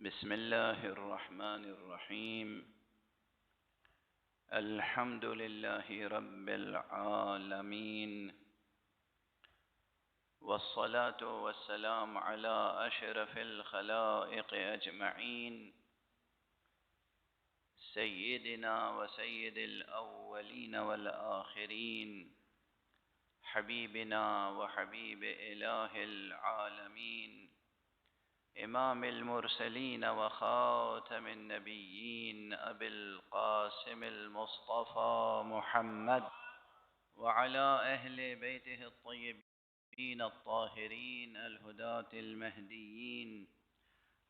بسم الله الرحمن الرحيم. الحمد لله رب العالمين، والصلاة والسلام على أشرف الخلائق أجمعين، سيدنا وسيد الأولين والآخرين، حبيبنا وحبيب إله العالمين، إمام المرسلين وخاتم النبيين، أبي القاسم المصطفى محمد، وعلى أهل بيته الطيبين الطاهرين الهداة المهديين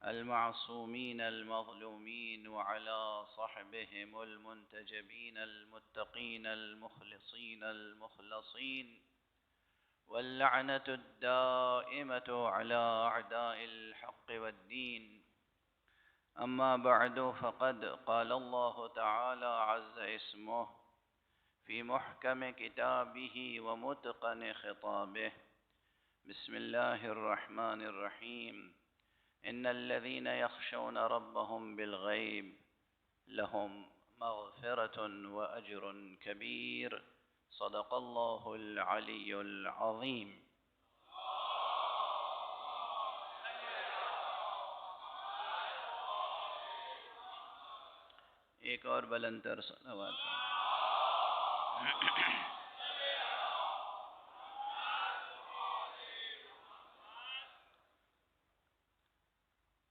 المعصومين المظلومين، وعلى صحبهم المنتجبين المتقين المخلصين المخلصين، واللعنة الدائمة على أعداء الحق والدين. أما بعد، فقد قال الله تعالى عز اسمه في محكم كتابه ومتقن خطابه: بسم الله الرحمن الرحيم. إن الذين يخشون ربهم بالغيب لهم مغفرة وأجر كبير. صدق الله العلي العظيم. ایک اور بلند تر صلوات.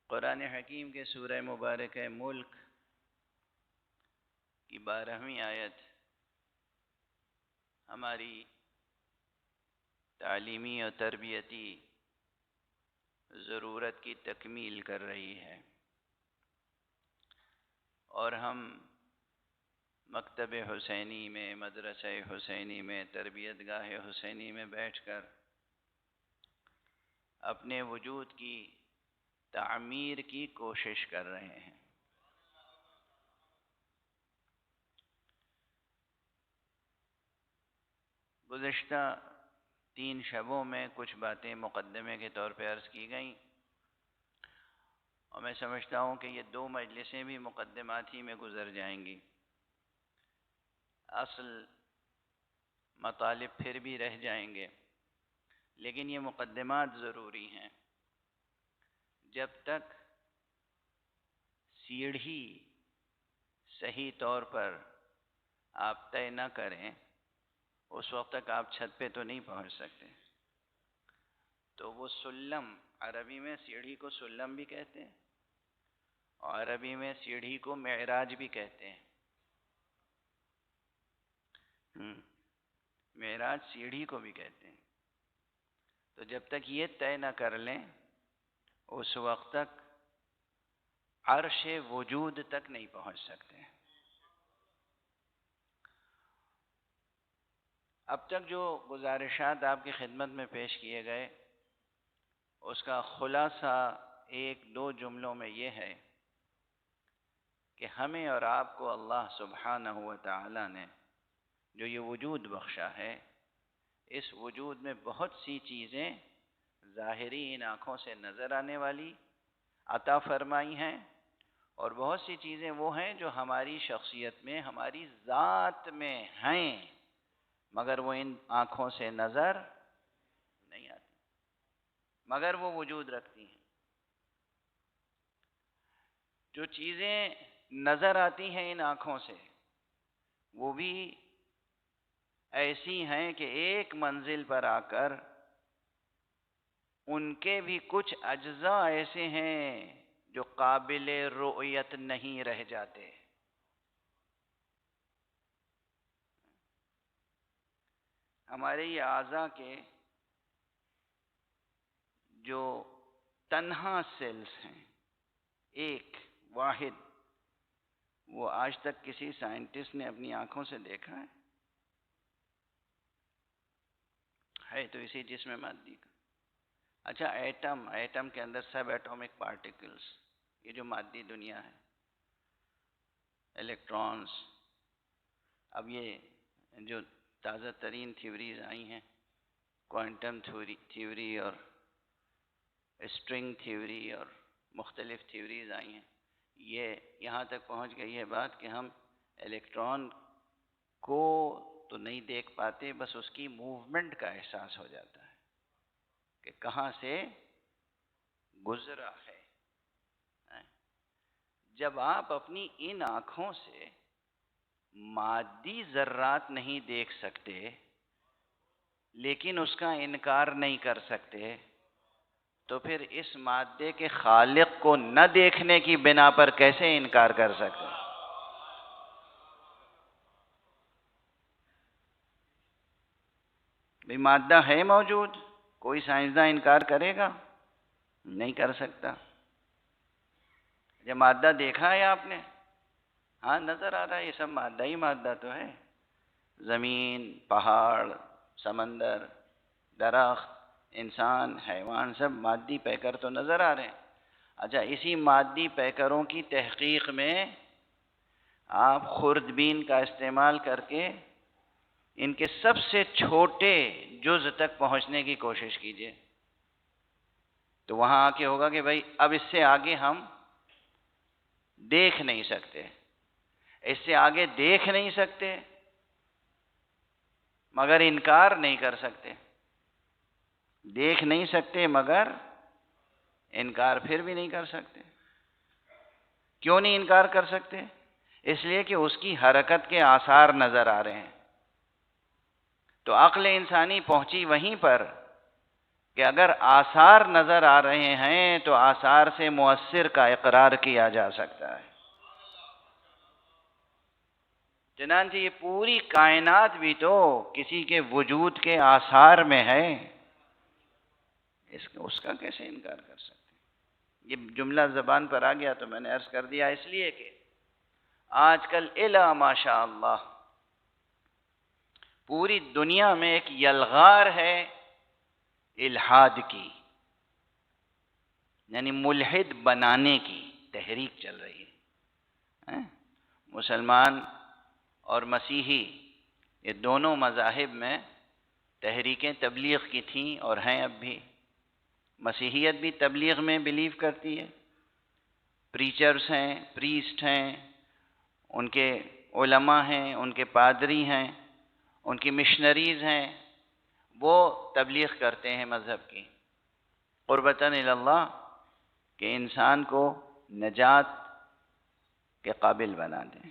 قرآن حکیم کے سورہ مبارک ملک کی 12ویں آیت ہماری تعلیمی اور تربیتی ضرورت کی تکمیل کر رہی ہے، اور ہم مکتب حسینی میں، مدرسہ حسینی میں، تربیت گاہ حسینی میں بیٹھ کر اپنے وجود کی تعمیر کی کوشش کر رہے ہیں۔ گزشتہ 3 شبوں میں کچھ باتیں مقدمے کے طور پہ عرض کی گئیں، اور میں سمجھتا ہوں کہ یہ 2 مجلسیں بھی مقدمات ہی میں گزر جائیں گی، اصل مطالب پھر بھی رہ جائیں گے، لیکن یہ مقدمات ضروری ہیں۔ جب تک سیڑھی صحیح طور پر آپ طے نہ کریں، اس وقت تک آپ چھت پہ تو نہیں پہنچ سکتے۔ تو وہ سلم، عربی میں سیڑھی کو سلم بھی کہتے ہیں، اور عربی میں سیڑھی کو معراج بھی کہتے ہیں۔ معراج سیڑھی کو بھی کہتے ہیں۔ تو جب تک یہ طے نہ کر لیں، اس وقت تک عرش وجود تک نہیں پہنچ سکتے۔ اب تک جو گزارشات آپ کی خدمت میں پیش کیے گئے، اس کا خلاصہ 1-2 جملوں میں یہ ہے کہ ہمیں اور آپ کو اللہ سبحانہ و تعالی نے جو یہ وجود بخشا ہے، اس وجود میں بہت سی چیزیں ظاہری ان آنکھوں سے نظر آنے والی عطا فرمائی ہیں، اور بہت سی چیزیں وہ ہیں جو ہماری شخصیت میں، ہماری ذات میں ہیں، مگر وہ ان آنکھوں سے نظر نہیں آتی، مگر وہ وجود رکھتی ہیں۔ جو چیزیں نظر آتی ہیں ان آنکھوں سے، وہ بھی ایسی ہیں کہ ایک منزل پر آ کر ان کے بھی کچھ اجزاء ایسے ہیں جو قابل رؤیت نہیں رہ جاتے۔ ہمارے یہ اعضاء کے جو تنہا سیلز ہیں، ایک واحد، وہ آج تک کسی سائنٹسٹ نے اپنی آنکھوں سے دیکھا ہے تو اسی جسم مادی کا۔ اچھا، ایٹم کے اندر سب ایٹمک پارٹیکلز، یہ جو مادی دنیا ہے، الیکٹرانز، اب یہ جو تازہ ترین تھیوریز آئی ہیں، کوانٹم تھیوری اور اسٹرنگ تھیوری اور مختلف تھیوریز آئی ہیں. یہ یہاں تک پہنچ گئی ہے بات کہ ہم الیکٹران کو تو نہیں دیکھ پاتے، بس اس کی موومنٹ کا احساس ہو جاتا ہے کہ کہاں سے گزرا ہے. جب آپ اپنی ان آنکھوں سے مادی ذرات نہیں دیکھ سکتے لیکن اس کا انکار نہیں کر سکتے، تو پھر اس مادے کے خالق کو نہ دیکھنے کی بنا پر کیسے انکار کر سکتے؟ بھئی مادہ ہے موجود، کوئی سائنسداں انکار کرے گا؟ نہیں کر سکتا. جب مادہ دیکھا ہے آپ نے، ہاں نظر آ رہا ہے یہ سب مادہ ہی مادہ تو ہے. زمین، پہاڑ، سمندر، درخت، انسان، حیوان، سب مادی پیکر تو نظر آ رہے ہیں. اچھا، اسی مادی پیکروں کی تحقیق میں آپ خوردبین کا استعمال کر کے ان کے سب سے چھوٹے جز تک پہنچنے کی کوشش کیجئے، تو وہاں آ کے ہوگا کہ بھائی اب اس سے آگے ہم دیکھ نہیں سکتے. اس سے آگے دیکھ نہیں سکتے مگر انکار نہیں کر سکتے. دیکھ نہیں سکتے مگر انکار پھر بھی نہیں کر سکتے. کیوں نہیں انکار کر سکتے؟ اس لیے کہ اس کی حرکت کے آثار نظر آ رہے ہیں. تو عقل انسانی پہنچی وہیں پر کہ اگر آثار نظر آ رہے ہیں تو آثار سے مؤثر کا اقرار کیا جا سکتا ہے. چنانچہ یہ پوری کائنات بھی تو کسی کے وجود کے آثار میں ہے، اس کا کیسے انکار کر سکتے؟ یہ جملہ زبان پر آ گیا تو میں نے عرض کر دیا، اس لیے کہ آج کل الا ماشاء اللہ پوری دنیا میں ایک یلغار ہے الحاد کی، یعنی ملحد بنانے کی تحریک چل رہی ہے. مسلمان اور مسیحی یہ دونوں مذاہب میں تحریکیں تبلیغ کی تھیں اور ہیں اب بھی. مسیحیت بھی تبلیغ میں بلیو کرتی ہے، پریچرز ہیں، پریسٹ ہیں، ان کے علماء ہیں، ان کے پادری ہیں، ان کی مشنریز ہیں، وہ تبلیغ کرتے ہیں مذہب کی قربتاً الی اللہ کہ انسان کو نجات کے قابل بنا دیں.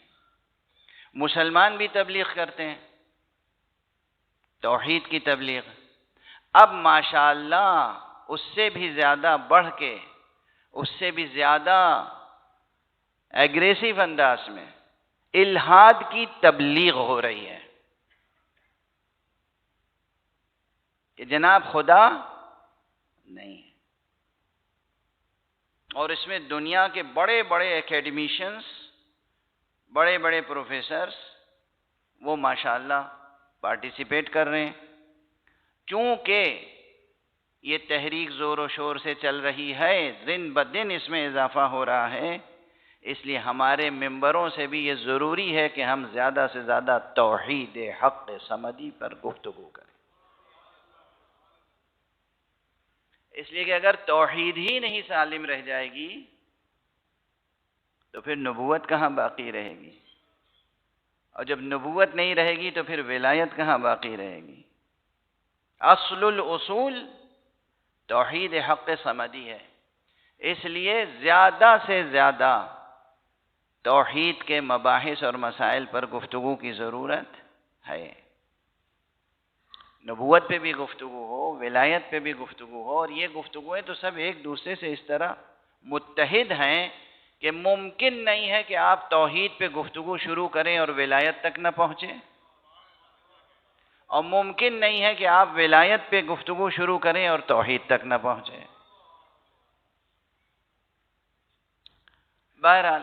مسلمان بھی تبلیغ کرتے ہیں، توحید کی تبلیغ. اب ماشاءاللہ اس سے بھی زیادہ بڑھ کے، اس سے بھی زیادہ ایگریسو انداز میں الحاد کی تبلیغ ہو رہی ہے کہ جناب خدا نہیں ہے. اور اس میں دنیا کے بڑے بڑے اکیڈمیشنز، بڑے بڑے پروفیسرز وہ ماشاءاللہ پارٹیسپیٹ کر رہے ہیں. چونکہ یہ تحریک زور و شور سے چل رہی ہے، دن بدن اس میں اضافہ ہو رہا ہے، اس لیے ہمارے ممبروں سے بھی یہ ضروری ہے کہ ہم زیادہ سے زیادہ توحید حق صمدی پر گفتگو کریں. اس لیے کہ اگر توحید ہی نہیں سالم رہ جائے گی تو پھر نبوت کہاں باقی رہے گی، اور جب نبوت نہیں رہے گی تو پھر ولایت کہاں باقی رہے گی. اصل الاصول توحید حق صمدی ہے. اس لیے زیادہ سے زیادہ توحید کے مباحث اور مسائل پر گفتگو کی ضرورت ہے. نبوت پہ بھی گفتگو ہو، ولایت پہ بھی گفتگو ہو، اور یہ گفتگویں تو سب ایک دوسرے سے اس طرح متحد ہیں کہ ممکن نہیں ہے کہ آپ توحید پہ گفتگو شروع کریں اور ولایت تک نہ پہنچیں، اور ممکن نہیں ہے کہ آپ ولایت پہ گفتگو شروع کریں اور توحید تک نہ پہنچیں. بہرحال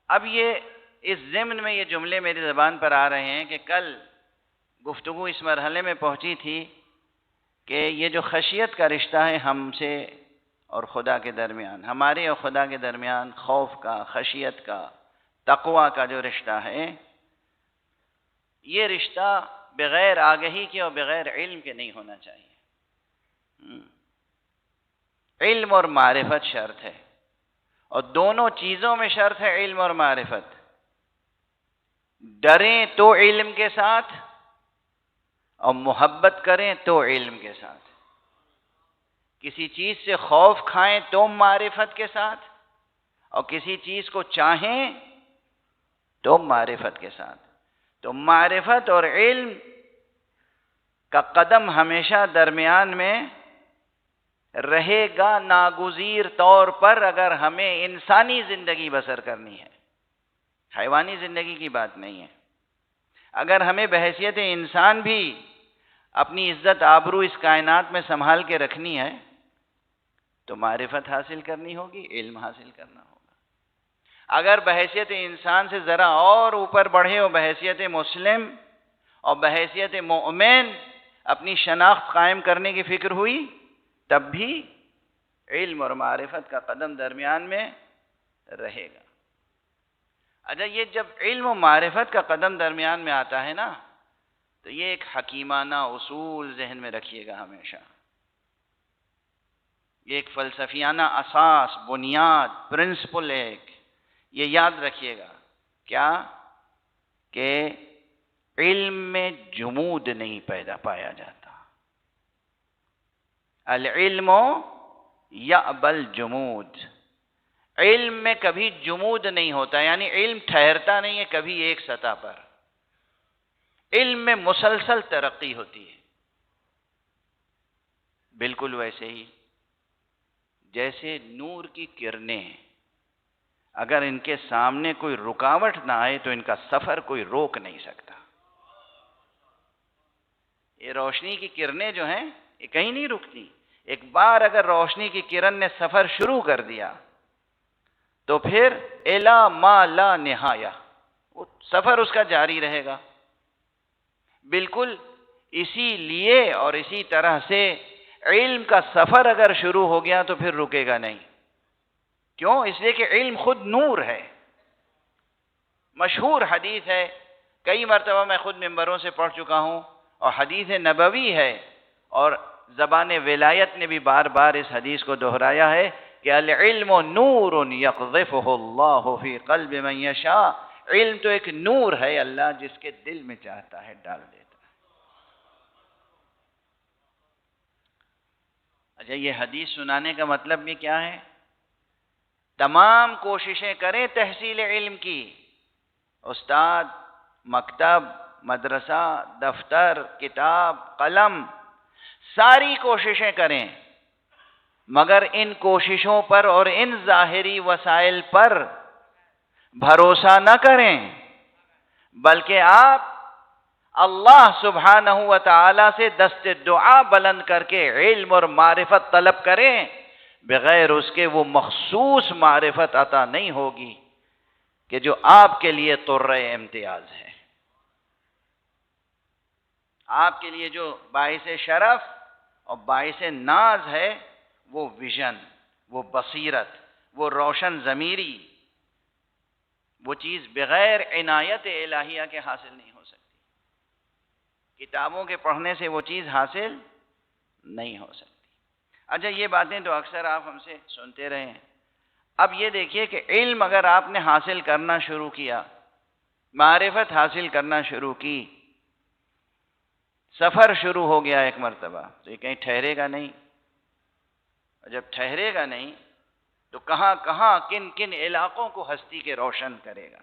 اب یہ اس ضمن میں یہ جملے میری زبان پر آ رہے ہیں کہ کل گفتگو اس مرحلے میں پہنچی تھی کہ یہ جو خشیت کا رشتہ ہے ہم سے اور خدا کے درمیان، ہمارے اور خدا کے درمیان خوف کا، خشیت کا، تقوی کا جو رشتہ ہے، یہ رشتہ بغیر آگہی کے اور بغیر علم کے نہیں ہونا چاہیے. علم اور معرفت شرط ہے. اور دونوں چیزوں میں شرط ہے علم اور معرفت۔ ڈریں تو علم کے ساتھ، اور محبت کریں تو علم کے ساتھ۔ کسی چیز سے خوف کھائیں تو معرفت کے ساتھ، اور کسی چیز کو چاہیں تو معرفت کے ساتھ۔ تو معرفت اور علم کا قدم ہمیشہ درمیان میں رہے گا ناگزیر طور پر، اگر ہمیں انسانی زندگی بسر کرنی ہے، حیوانی زندگی کی بات نہیں ہے۔ اگر ہمیں بحیثیت انسان بھی اپنی عزت آبرو اس کائنات میں سنبھال کے رکھنی ہے تو معرفت حاصل کرنی ہوگی، علم حاصل کرنا ہوگا۔ اگر بحیثیت انسان سے ذرا اور اوپر بڑھے اور بحیثیت مسلم اور بحیثیت مومن اپنی شناخت قائم کرنے کی فکر ہوئی، تب بھی علم اور معرفت کا قدم درمیان میں رہے گا۔ اچھا، یہ جب علم و معرفت کا قدم درمیان میں آتا ہے نا، تو یہ ایک حکیمانہ اصول ذہن میں رکھیے گا ہمیشہ۔ یہ ایک فلسفیانہ اساس، بنیاد، پرنسپل ہے ایک، یہ یاد رکھیے گا۔ کیا؟ کہ علم میں جمود نہیں پیدا پایا جاتا۔ العلم یأبی الجمود، علم میں کبھی جمود نہیں ہوتا، یعنی علم ٹھہرتا نہیں ہے کبھی ایک سطح پر۔ علم میں مسلسل ترقی ہوتی ہے۔ بالکل ویسے ہی جیسے نور کی کرنیں، اگر ان کے سامنے کوئی رکاوٹ نہ آئے تو ان کا سفر کوئی روک نہیں سکتا۔ یہ روشنی کی کرنیں جو ہیں یہ کہیں نہیں رکتی۔ ایک بار اگر روشنی کی کرن نے سفر شروع کر دیا تو پھر الی ما لا نہایہ، وہ سفر اس کا جاری رہے گا۔ بالکل اسی لیے اور اسی طرح سے علم کا سفر اگر شروع ہو گیا تو پھر رکے گا نہیں۔ کیوں؟ اس لیے کہ علم خود نور ہے۔ مشہور حدیث ہے، کئی مرتبہ میں خود ممبروں سے پڑھ چکا ہوں، اور حدیث نبوی ہے، اور زبان ولایت نے بھی بار بار اس حدیث کو دہرایا ہے کہ العلم نور یقذفہ اللہ فی قلب من یشاء، علم تو ایک نور ہے، اللہ جس کے دل میں چاہتا ہے ڈال دیتا ہے۔ اچھا، یہ حدیث سنانے کا مطلب بھی کیا ہے؟ تمام کوششیں کریں تحصیل علم کی، استاد، مکتب، مدرسہ، دفتر، کتاب، قلم، ساری کوششیں کریں، مگر ان کوششوں پر اور ان ظاہری وسائل پر بھروسہ نہ کریں، بلکہ آپ اللہ سبحانہ و تعالی سے دست دعا بلند کر کے علم اور معرفت طلب کریں۔ بغیر اس کے وہ مخصوص معرفت عطا نہیں ہوگی کہ جو آپ کے لیے طرہ امتیاز ہے، آپ کے لیے جو باعث شرف اور باعث ناز ہے، وہ ویژن، وہ بصیرت، وہ روشن ضمیری، وہ چیز بغیر عنایت الہیہ کے حاصل نہیں ہو سکتی۔ کتابوں کے پڑھنے سے وہ چیز حاصل نہیں ہو سکتی۔ اچھا، یہ باتیں تو اکثر آپ ہم سے سنتے رہے ہیں۔ اب یہ دیکھیے کہ علم اگر آپ نے حاصل کرنا شروع کیا، معرفت حاصل کرنا شروع کی، سفر شروع ہو گیا ایک مرتبہ، تو یہ کہیں ٹھہرے گا نہیں۔ اور جب ٹھہرے گا نہیں تو کہاں کہاں کن کن علاقوں کو ہستی کے روشن کرے گا۔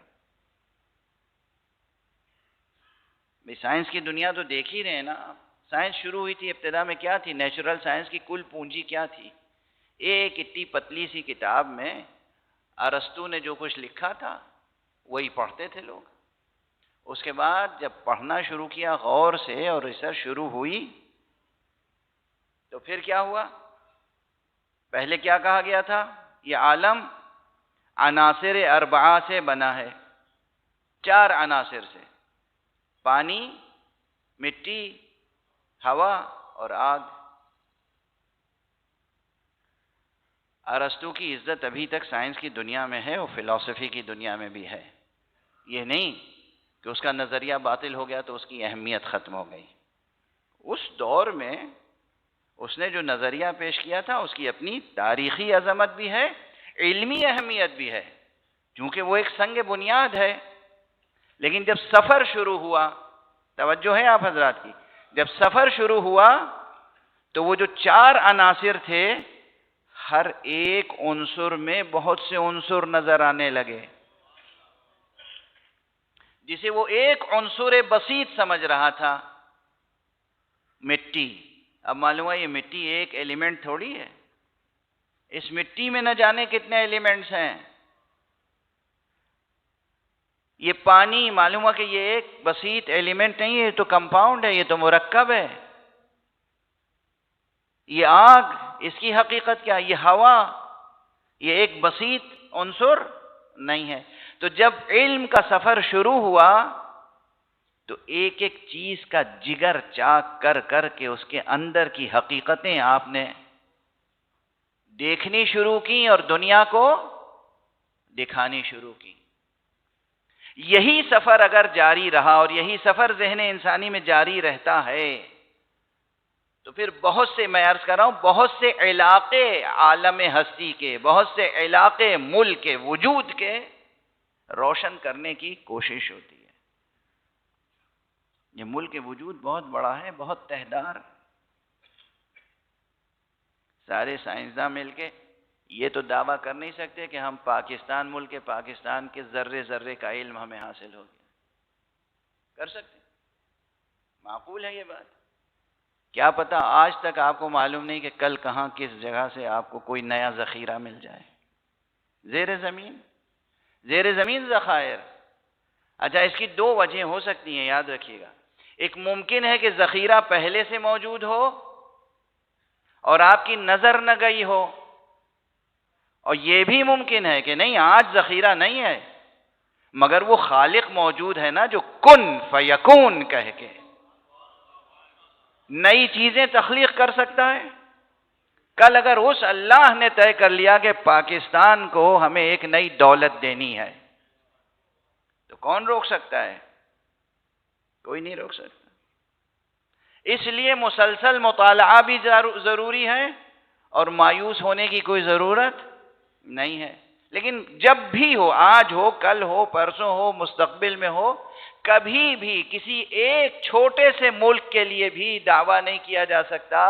سائنس کی دنیا تو دیکھ ہی رہے ہیں نا۔ سائنس شروع ہوئی تھی، ابتدا میں کیا تھی؟ نیچرل سائنس کی کل پونجی کیا تھی؟ ایک اتنی پتلی سی کتاب میں ارسطو نے جو کچھ لکھا تھا وہی پڑھتے تھے لوگ۔ اس کے بعد جب پڑھنا شروع کیا غور سے اور ریسرچ شروع ہوئی تو پھر کیا ہوا؟ پہلے کیا کہا گیا تھا؟ یہ عالم عناصر اربعہ سے بنا ہے، 4 عناصر سے، پانی، مٹی، ہوا اور آگ۔ ارسطو کی عزت ابھی تک سائنس کی دنیا میں ہے اور فلسفی کی دنیا میں بھی ہے۔ یہ نہیں کہ اس کا نظریہ باطل ہو گیا تو اس کی اہمیت ختم ہو گئی۔ اس دور میں اس نے جو نظریہ پیش کیا تھا اس کی اپنی تاریخی عظمت بھی ہے، علمی اہمیت بھی ہے چونکہ وہ ایک سنگ بنیاد ہے، لیکن جب سفر شروع ہوا، توجہ ہے آپ حضرات کی، جب سفر شروع ہوا تو وہ جو 4 عناصر تھے، ہر ایک عنصر میں بہت سے عنصر نظر آنے لگے، جسے وہ ایک عنصر بسیط سمجھ رہا تھا، مٹی۔ اب معلوم ہے یہ مٹی ایک ایلیمنٹ تھوڑی ہے، اس مٹی میں نہ جانے کتنے ایلیمنٹس ہیں۔ یہ پانی معلوم ہے کہ یہ ایک بسیط ایلیمنٹ نہیں ہے، یہ تو کمپاؤنڈ ہے، یہ تو مرکب ہے۔ یہ آگ، اس کی حقیقت کیا ہے؟ یہ ہوا، یہ ایک بسیط عنصر نہیں ہے۔ تو جب علم کا سفر شروع ہوا تو ایک ایک چیز کا جگر چاک کر کر کے اس کے اندر کی حقیقتیں آپ نے دیکھنی شروع کی اور دنیا کو دکھانی شروع کی۔ یہی سفر اگر جاری رہا اور یہی سفر ذہن انسانی میں جاری رہتا ہے تو پھر بہت سے، میں عرض کر رہا ہوں، بہت سے علاقے عالم ہستی کے، بہت سے علاقے ملک کے وجود کے روشن کرنے کی کوشش ہوتی ہے۔ یہ ملک وجود بہت بڑا ہے، بہت تہدار۔ سارے سائنسداں مل کے یہ تو دعویٰ کر نہیں سکتے کہ ہم پاکستان ملک کے، پاکستان کے ذرے ذرے کا علم ہمیں حاصل ہو گیا۔ کر سکتے؟ معقول ہے یہ بات؟ کیا پتہ آج تک آپ کو معلوم نہیں کہ کل کہاں کس جگہ سے آپ کو کوئی نیا ذخیرہ مل جائے۔ زیر زمین ذخائر۔ اچھا، اس کی 2 وجہیں ہو سکتی ہیں، یاد رکھیے گا۔ ایک ممکن ہے کہ ذخیرہ پہلے سے موجود ہو اور آپ کی نظر نہ گئی ہو، اور یہ بھی ممکن ہے کہ نہیں، آج ذخیرہ نہیں ہے مگر وہ خالق موجود ہے نا جو کن فیکون کہہ کے نئی چیزیں تخلیق کر سکتا ہے۔ کل اگر اس اللہ نے طے کر لیا کہ پاکستان کو ہمیں ایک نئی دولت دینی ہے تو کون روک سکتا ہے؟ کوئی نہیں روک سکتا۔ اس لیے مسلسل مطالعہ بھی ضروری ہے اور مایوس ہونے کی کوئی ضرورت نہیں ہے۔ لیکن جب بھی ہو، آج ہو، کل ہو، پرسوں ہو، مستقبل میں ہو، کبھی بھی کسی ایک چھوٹے سے ملک کے لیے بھی دعویٰ نہیں کیا جا سکتا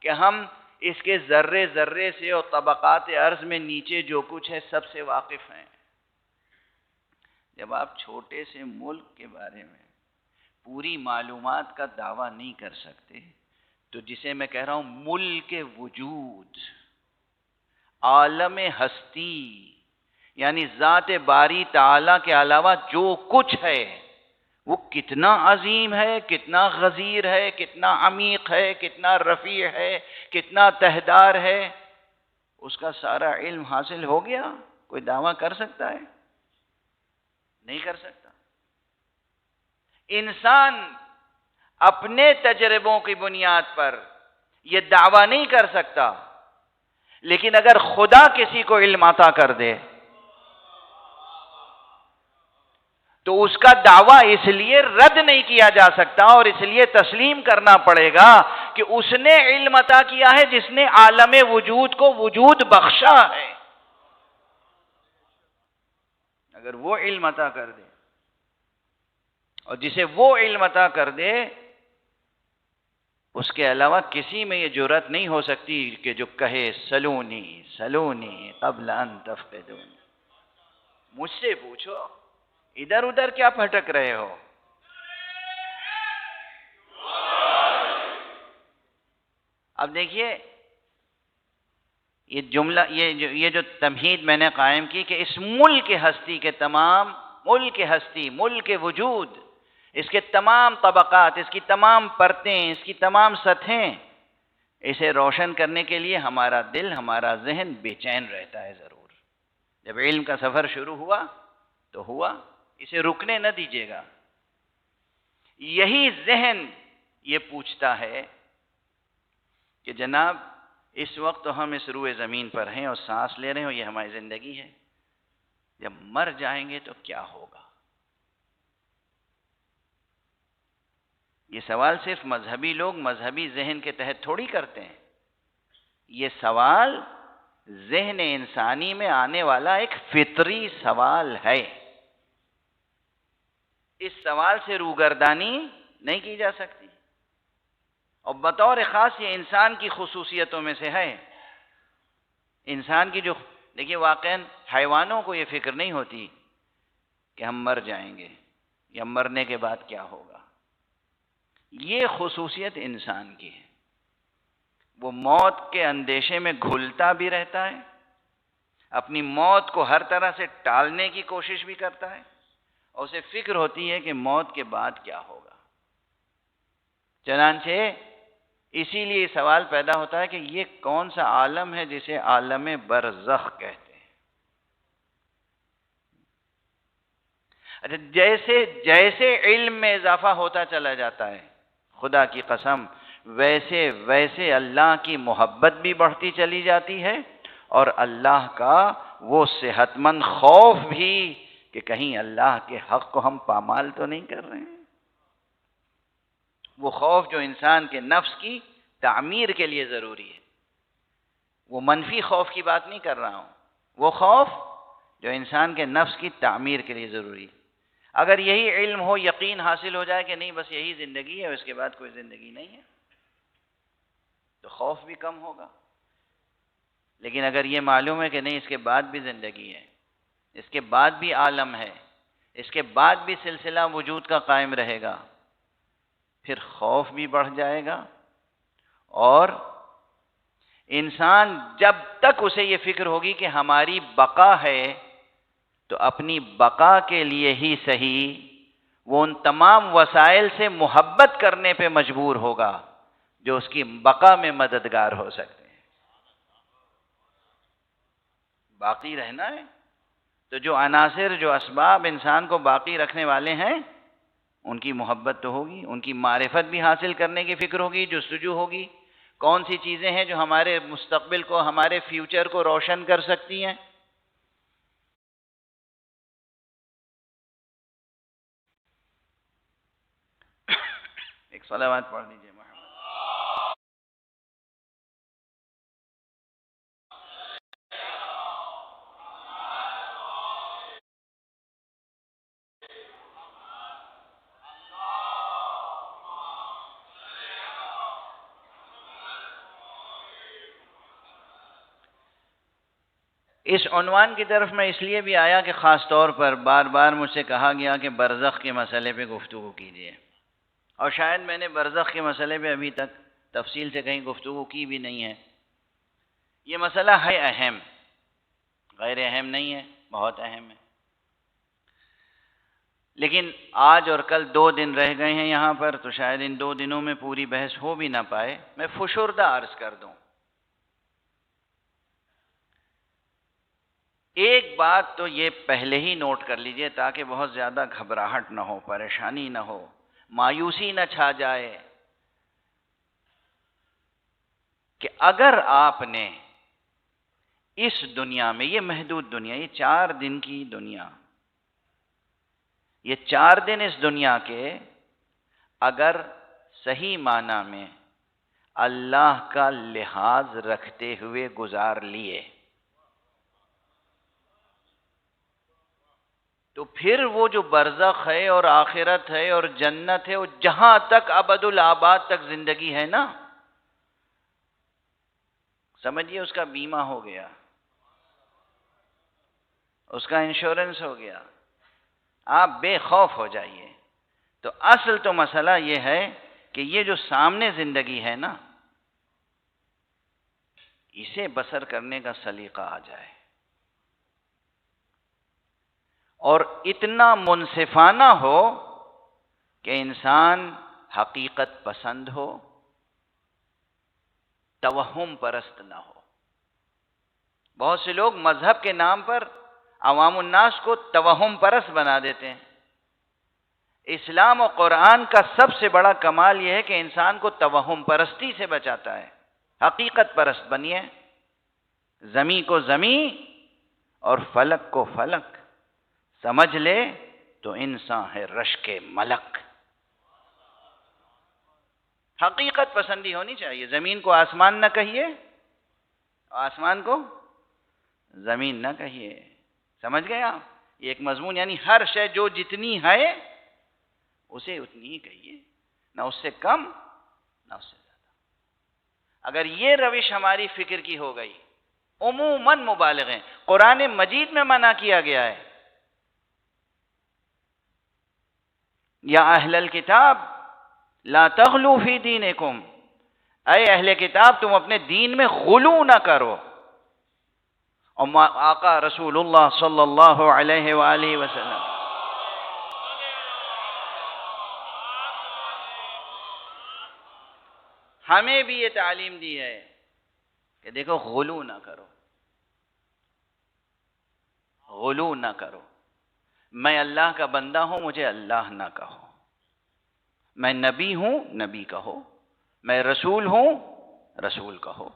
کہ ہم اس کے ذرے ذرے سے اور طبقات ارض میں نیچے جو کچھ ہے سب سے واقف ہیں۔ جب آپ چھوٹے سے ملک کے بارے میں پوری معلومات کا دعویٰ نہیں کر سکتے تو جسے میں کہہ رہا ہوں ملک وجود، عالم ہستی، یعنی ذات باری تعالیٰ کے علاوہ جو کچھ ہے وہ کتنا عظیم ہے، کتنا غزیر ہے، کتنا عمیق ہے، کتنا رفیع ہے، کتنا تہدار ہے، اس کا سارا علم حاصل ہو گیا؟ کوئی دعویٰ کر سکتا ہے؟ نہیں کر سکتا۔ انسان اپنے تجربوں کی بنیاد پر یہ دعویٰ نہیں کر سکتا، لیکن اگر خدا کسی کو علم عطا کر دے تو اس کا دعویٰ اس لیے رد نہیں کیا جا سکتا اور اس لیے تسلیم کرنا پڑے گا کہ اس نے علم عطا کیا ہے جس نے عالم وجود کو وجود بخشا ہے۔ اگر وہ علم عطا کر دے اور جسے وہ علم عطا کر دے، اس کے علاوہ کسی میں یہ جرأت نہیں ہو سکتی کہ جو کہے سلونی سلونی قبل ان تفقدونی، مجھ سے پوچھو، ادھر ادھر کیا پھٹک رہے ہو؟ اب دیکھیے یہ جملہ، یہ جو تمہید میں نے قائم کی کہ اس ملک ہستی کے تمام، ملک ہستی، ملک وجود، اس کے تمام طبقات، اس کی تمام پرتیں، اس کی تمام سطحیں، اسے روشن کرنے کے لیے ہمارا دل، ہمارا ذہن بے چین رہتا ہے ضرور۔ جب علم کا سفر شروع ہوا تو ہوا، اسے رکنے نہ دیجیے گا۔ یہی ذہن یہ پوچھتا ہے کہ جناب اس وقت تو ہم اس روئے زمین پر ہیں اور سانس لے رہے ہیں اور یہ ہماری زندگی ہے، جب مر جائیں گے تو کیا ہوگا؟ یہ سوال صرف مذہبی لوگ مذہبی ذہن کے تحت تھوڑی کرتے ہیں، یہ سوال ذہن انسانی میں آنے والا ایک فطری سوال ہے. اس سوال سے روگردانی نہیں کی جا سکتی، اور بطور خاص یہ انسان کی خصوصیتوں میں سے ہے. انسان کی جو دیکھیے واقعاً حیوانوں کو یہ فکر نہیں ہوتی کہ ہم مر جائیں گے یا مرنے کے بعد کیا ہوگا. یہ خصوصیت انسان کی ہے. وہ موت کے اندیشے میں گھلتا بھی رہتا ہے، اپنی موت کو ہر طرح سے ٹالنے کی کوشش بھی کرتا ہے، اور اسے فکر ہوتی ہے کہ موت کے بعد کیا ہوگا. چنانچہ اسی لیے سوال پیدا ہوتا ہے کہ یہ کون سا عالم ہے جسے عالم برزخ کہتے ہیں. اچھا، جیسے جیسے علم میں اضافہ ہوتا چلا جاتا ہے، خدا کی قسم ویسے ویسے اللہ کی محبت بھی بڑھتی چلی جاتی ہے، اور اللہ کا وہ صحت مند خوف بھی کہ کہیں اللہ کے حق کو ہم پامال تو نہیں کر رہے ہیں. وہ خوف جو انسان کے نفس کی تعمیر کے لیے ضروری ہے. وہ منفی خوف کی بات نہیں کر رہا ہوں، وہ خوف جو انسان کے نفس کی تعمیر کے لیے ضروری ہے. اگر یہی علم ہو، یقین حاصل ہو جائے کہ نہیں بس یہی زندگی ہے، اس کے بعد کوئی زندگی نہیں ہے، تو خوف بھی کم ہوگا. لیکن اگر یہ معلوم ہے کہ نہیں اس کے بعد بھی زندگی ہے، اس کے بعد بھی عالم ہے، اس کے بعد بھی سلسلہ وجود کا قائم رہے گا، پھر خوف بھی بڑھ جائے گا. اور انسان جب تک اسے یہ فکر ہوگی کہ ہماری بقا ہے تو اپنی بقا کے لیے ہی صحیح وہ ان تمام وسائل سے محبت کرنے پہ مجبور ہوگا جو اس کی بقا میں مددگار ہو سکتے ہیں. باقی رہنا ہے تو جو عناصر، جو اسباب انسان کو باقی رکھنے والے ہیں ان کی محبت تو ہوگی، ان کی معرفت بھی حاصل کرنے کی فکر ہوگی، جستجو ہوگی. کون سی چیزیں ہیں جو ہمارے مستقبل کو، ہمارے فیوچر کو روشن کر سکتی ہیں. ایک صلوات پڑھ دیجیے محمد. اس عنوان کی طرف میں اس لیے بھی آیا کہ خاص طور پر بار بار مجھ سے کہا گیا کہ برزخ کے مسئلے پہ گفتگو کیجیے، اور شاید میں نے برزخ کے مسئلے پہ ابھی تک تفصیل سے کہیں گفتگو کی بھی نہیں ہے. یہ مسئلہ ہے اہم، غیر اہم نہیں ہے، بہت اہم ہے. لیکن آج اور کل 2 دن رہ گئے ہیں یہاں پر، تو شاید ان 2 دنوں میں پوری بحث ہو بھی نہ پائے. میں فشردہ عرض کر دوں. ایک بات تو یہ پہلے ہی نوٹ کر لیجئے تاکہ بہت زیادہ گھبراہٹ نہ ہو، پریشانی نہ ہو، مایوسی نہ چھا جائے، کہ اگر آپ نے اس دنیا میں، یہ محدود دنیا، یہ 4 دن کی دنیا، یہ 4 دن اس دنیا کے اگر صحیح معنی میں اللہ کا لحاظ رکھتے ہوئے گزار لیے تو پھر وہ جو برزخ ہے اور آخرت ہے اور جنت ہے، وہ جہاں تک ابد الآباد تک زندگی ہے نا، سمجھیے اس کا بیمہ ہو گیا، اس کا انشورنس ہو گیا. آپ بے خوف ہو جائیے. تو اصل تو مسئلہ یہ ہے کہ یہ جو سامنے زندگی ہے نا، اسے بسر کرنے کا سلیقہ آ جائے، اور اتنا منصفانہ ہو کہ انسان حقیقت پسند ہو، توہم پرست نہ ہو. بہت سے لوگ مذہب کے نام پر عوام الناس کو توہم پرست بنا دیتے ہیں. اسلام و قرآن کا سب سے بڑا کمال یہ ہے کہ انسان کو توہم پرستی سے بچاتا ہے. حقیقت پرست بنیے، زمیں کو زمیں اور فلک کو فلک سمجھ لے تو انسان ہے رشک ملک. حقیقت پسندی ہونی چاہیے. زمین کو آسمان نہ کہیے، آسمان کو زمین نہ کہیے. سمجھ گئے آپ؟ یہ ایک مضمون، یعنی ہر شے جو جتنی ہے اسے اتنی ہی کہیے، نہ اس سے کم نہ اس سے زیادہ. اگر یہ روش ہماری فکر کی ہو گئی، عموماً مبالغیں قرآن مجید میں منع کیا گیا ہے. یا اہل الکتاب لا تغلو فی دینکم، اے اہل کتاب تم اپنے دین میں غلو نہ کرو. اور آقا رسول اللہ صلی اللہ علیہ وآلہ وسلم ہمیں بھی یہ تعلیم دی ہے کہ دیکھو غلو نہ کرو، غلو نہ کرو. میں اللہ کا بندہ ہوں، مجھے اللہ نہ کہو. میں نبی ہوں، نبی کہو. میں رسول ہوں، رسول کہو.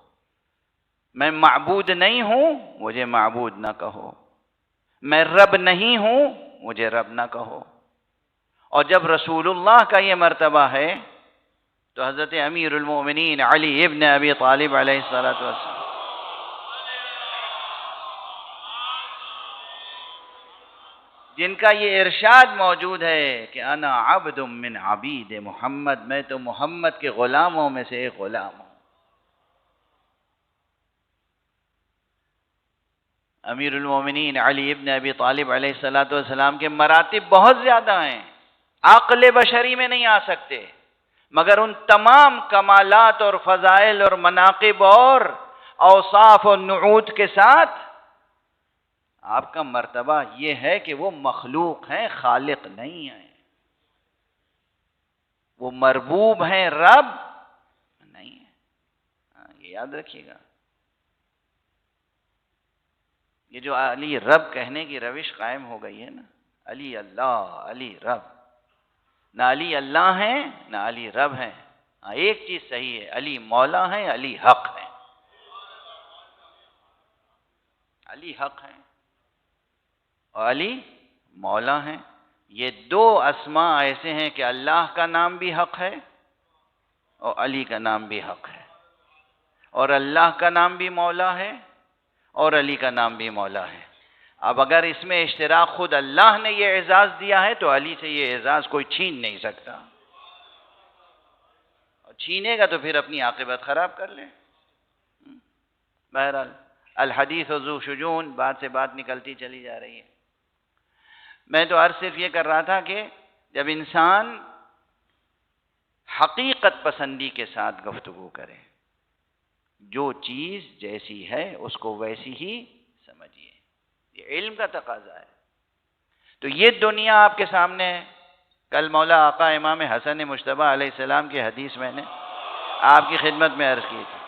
میں معبود نہیں ہوں، مجھے معبود نہ کہو. میں رب نہیں ہوں، مجھے رب نہ کہو. اور جب رسول اللہ کا یہ مرتبہ ہے تو حضرت امیر المومنین علی ابن ابی طالب علیہ السلام جن کا یہ ارشاد موجود ہے کہ انا عبد من عبید محمد، میں تو محمد کے غلاموں میں سے ایک غلام ہوں. امیر المومنین علی ابن ابی طالب علیہ السلام کے مراتب بہت زیادہ ہیں، عقل بشری میں نہیں آ سکتے، مگر ان تمام کمالات اور فضائل اور مناقب اور اوصاف اور نعوت کے ساتھ آپ کا مرتبہ یہ ہے کہ وہ مخلوق ہیں، خالق نہیں ہیں. وہ مربوب ہیں، رب نہیں ہیں. یہ یاد رکھیے گا. یہ جو علی رب کہنے کی روش قائم ہو گئی ہے نا، علی اللہ، علی رب، نہ علی اللہ ہیں نہ علی رب ہیں. ایک چیز صحیح ہے، علی مولا ہیں، علی حق ہیں. علی حق ہیں اور علی مولا ہیں. یہ دو اسماء ایسے ہیں کہ اللہ کا نام بھی حق ہے اور علی کا نام بھی حق ہے، اور اللہ کا نام بھی مولا ہے اور علی کا نام بھی مولا ہے. اب اگر اس میں اشتراک خود اللہ نے یہ اعزاز دیا ہے تو علی سے یہ اعزاز کوئی چھین نہیں سکتا، اور چھینے گا تو پھر اپنی عاقبت خراب کر لے. بہرحال الحدیث ذو شجون، بات سے بات نکلتی چلی جا رہی ہے. میں تو عرض صرف یہ کر رہا تھا کہ جب انسان حقیقت پسندی کے ساتھ گفتگو کرے، جو چیز جیسی ہے اس کو ویسی ہی سمجھیے، یہ علم کا تقاضا ہے. تو یہ دنیا آپ کے سامنے ہے. کل مولا آقا امام حسن مجتبی علیہ السلام کی حدیث میں نے آپ کی خدمت میں عرض کی تھی.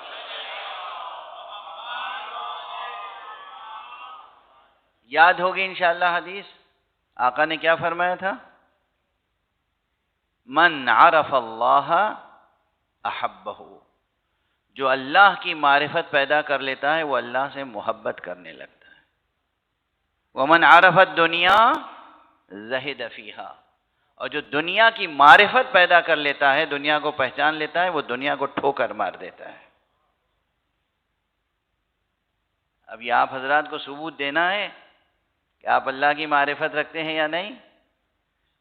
یاد ہوگی انشاءاللہ حدیث. آقا نے کیا فرمایا تھا؟ من عرف اللہ احبہ، جو اللہ کی معرفت پیدا کر لیتا ہے وہ اللہ سے محبت کرنے لگتا ہے. ومن عرف الدنیا زہد فیہا، اور جو دنیا کی معرفت پیدا کر لیتا ہے، دنیا کو پہچان لیتا ہے، وہ دنیا کو ٹھوکر مار دیتا ہے. اب یہ آپ حضرات کو ثبوت دینا ہے کہ آپ اللہ کی معرفت رکھتے ہیں یا نہیں.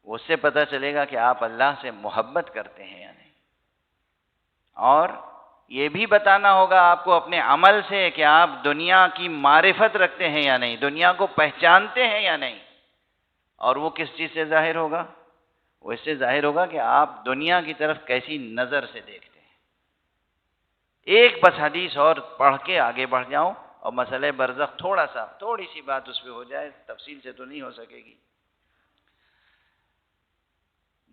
اس سے پتہ چلے گا کہ آپ اللہ سے محبت کرتے ہیں یا نہیں. اور یہ بھی بتانا ہوگا آپ کو اپنے عمل سے کہ آپ دنیا کی معرفت رکھتے ہیں یا نہیں، دنیا کو پہچانتے ہیں یا نہیں. اور وہ کس چیز سے ظاہر ہوگا؟ وہ اس سے ظاہر ہوگا کہ آپ دنیا کی طرف کیسی نظر سے دیکھتے ہیں. ایک بس حدیث اور پڑھ کے آگے بڑھ جاؤں اور مسئلہ برزخ تھوڑی سی بات اس پہ ہو جائے، تفصیل سے تو نہیں ہو سکے گی.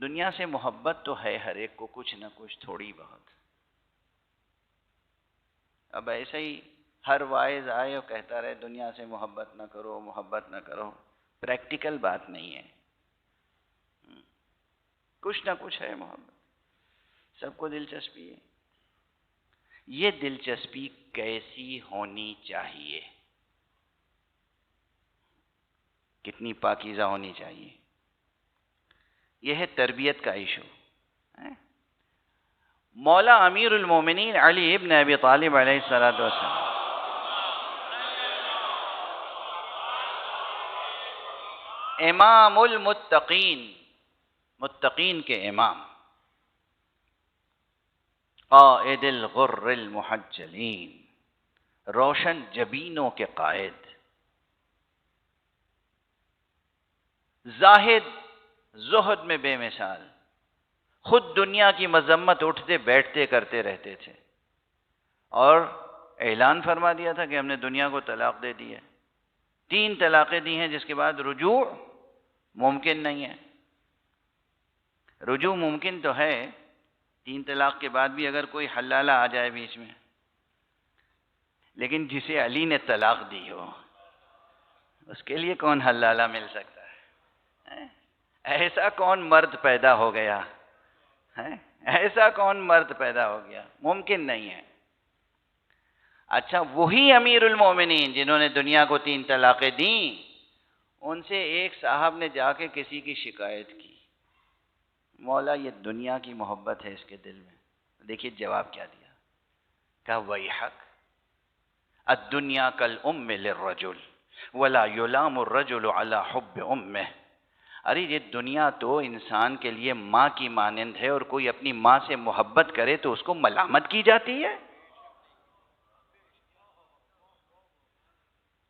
دنیا سے محبت تو ہے ہر ایک کو، کچھ نہ کچھ تھوڑی بہت. اب ایسے ہی ہر واعظ آئے اور کہتا رہے دنیا سے محبت نہ کرو، محبت نہ کرو، پریکٹیکل بات نہیں ہے. کچھ نہ کچھ ہے محبت، سب کو دلچسپی ہے. یہ دلچسپی کیسی ہونی چاہیے؟ کتنی پاکیزہ ہونی چاہیے؟ یہ ہے تربیت کا ایشو. مولا امیر المومنین علی ابن ابی طالب علیہ السلام امام المتقین، متقین کے امام، قائد الغر المحجلین، روشن جبینوں کے قائد، زاہد، زہد میں بے مثال، خود دنیا کی مذمت اٹھتے بیٹھتے کرتے رہتے تھے، اور اعلان فرما دیا تھا کہ ہم نے دنیا کو طلاق دے دی ہے، 3 طلاقیں دی ہیں، جس کے بعد رجوع ممکن نہیں ہے۔ رجوع ممکن تو ہے 3 طلاق کے بعد بھی اگر کوئی حلالہ آ جائے بیچ میں، لیکن جسے علی نے طلاق دی ہو اس کے لیے کون حلالہ مل سکتا ہے؟ ایسا کون مرد پیدا ہو گیا؟ ایسا کون مرد پیدا ہو گیا؟ ممکن نہیں ہے۔ اچھا، وہی امیر المومنین جنہوں نے دنیا کو 3 طلاقیں دیں، ان سے ایک صاحب نے جا کے کسی کی شکایت کی، مولا یہ دنیا کی محبت ہے اس کے دل میں۔ دیکھیے جواب کیا دیا، کہا ویحک الدنیا کالام للرجل ولا یلام الرجل علی حب امہ۔ ارے یہ دنیا تو انسان کے لیے ماں کی مانند ہے، اور کوئی اپنی ماں سے محبت کرے تو اس کو ملامت کی جاتی ہے،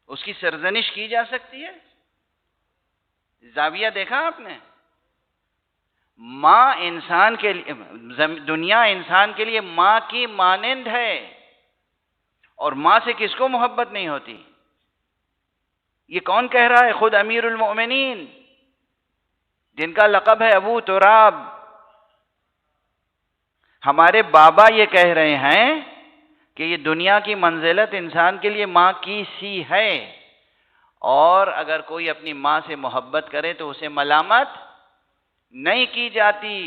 اس کی سرزنش کی جا سکتی ہے۔ زاویہ دیکھا آپ نے؟ ماں انسان کے لیے، دنیا انسان کے لیے ماں کی مانند ہے، اور ماں سے کس کو محبت نہیں ہوتی؟ یہ کون کہہ رہا ہے؟ خود امیر المؤمنین جن کا لقب ہے ابو تراب، ہمارے بابا یہ کہہ رہے ہیں کہ یہ دنیا کی منزلت انسان کے لیے ماں کی سی ہے، اور اگر کوئی اپنی ماں سے محبت کرے تو اسے ملامت نہیں کی جاتی۔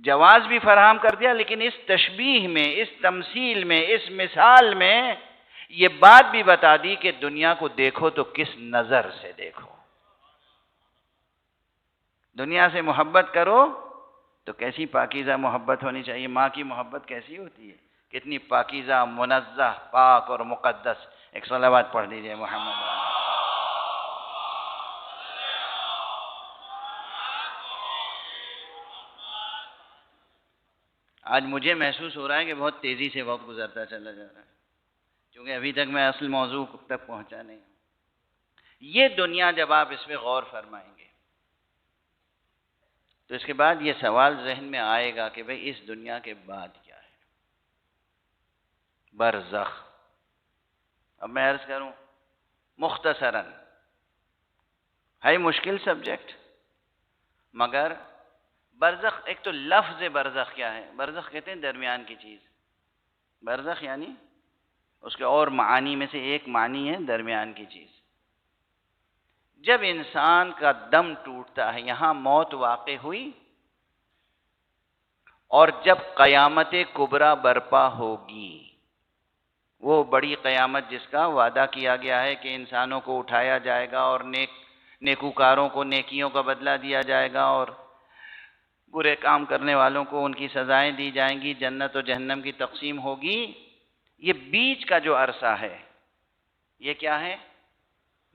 جواز بھی فراہم کر دیا، لیکن اس تشبیہ میں، اس تمثیل میں، اس مثال میں یہ بات بھی بتا دی کہ دنیا کو دیکھو تو کس نظر سے دیکھو۔ دنیا سے محبت کرو تو کیسی پاکیزہ محبت ہونی چاہیے؟ ماں کی محبت کیسی ہوتی ہے؟ کتنی پاکیزہ، منزہ، پاک اور مقدس۔ ایک صلوات پڑھ دیجئے محمد۔ آج مجھے محسوس ہو رہا ہے کہ بہت تیزی سے وقت گزرتا چلا جا رہا ہے، کیونکہ ابھی تک میں اصل موضوع تک پہنچا نہیں ہوں۔ یہ دنیا جب آپ اس پہ غور فرمائیں گے تو اس کے بعد یہ سوال ذہن میں آئے گا کہ بھئی اس دنیا کے بعد کیا ہے؟ برزخ۔ اب میں عرض کروں مختصراً، ہے مشکل سبجیکٹ، مگر برزخ، ایک تو لفظ برزخ کیا ہے؟ برزخ کہتے ہیں درمیان کی چیز۔ برزخ یعنی اس کے اور معانی میں سے ایک معنی ہے درمیان کی چیز۔ جب انسان کا دم ٹوٹتا ہے، یہاں موت واقع ہوئی، اور جب قیامت کبریٰ برپا ہوگی، وہ بڑی قیامت جس کا وعدہ کیا گیا ہے کہ انسانوں کو اٹھایا جائے گا، اور نیکوکاروں کو نیکیوں کا بدلہ دیا جائے گا، اور برے کام کرنے والوں کو ان کی سزائیں دی جائیں گی، جنت و جہنم کی تقسیم ہوگی۔ یہ بیچ کا جو عرصہ ہے یہ کیا ہے؟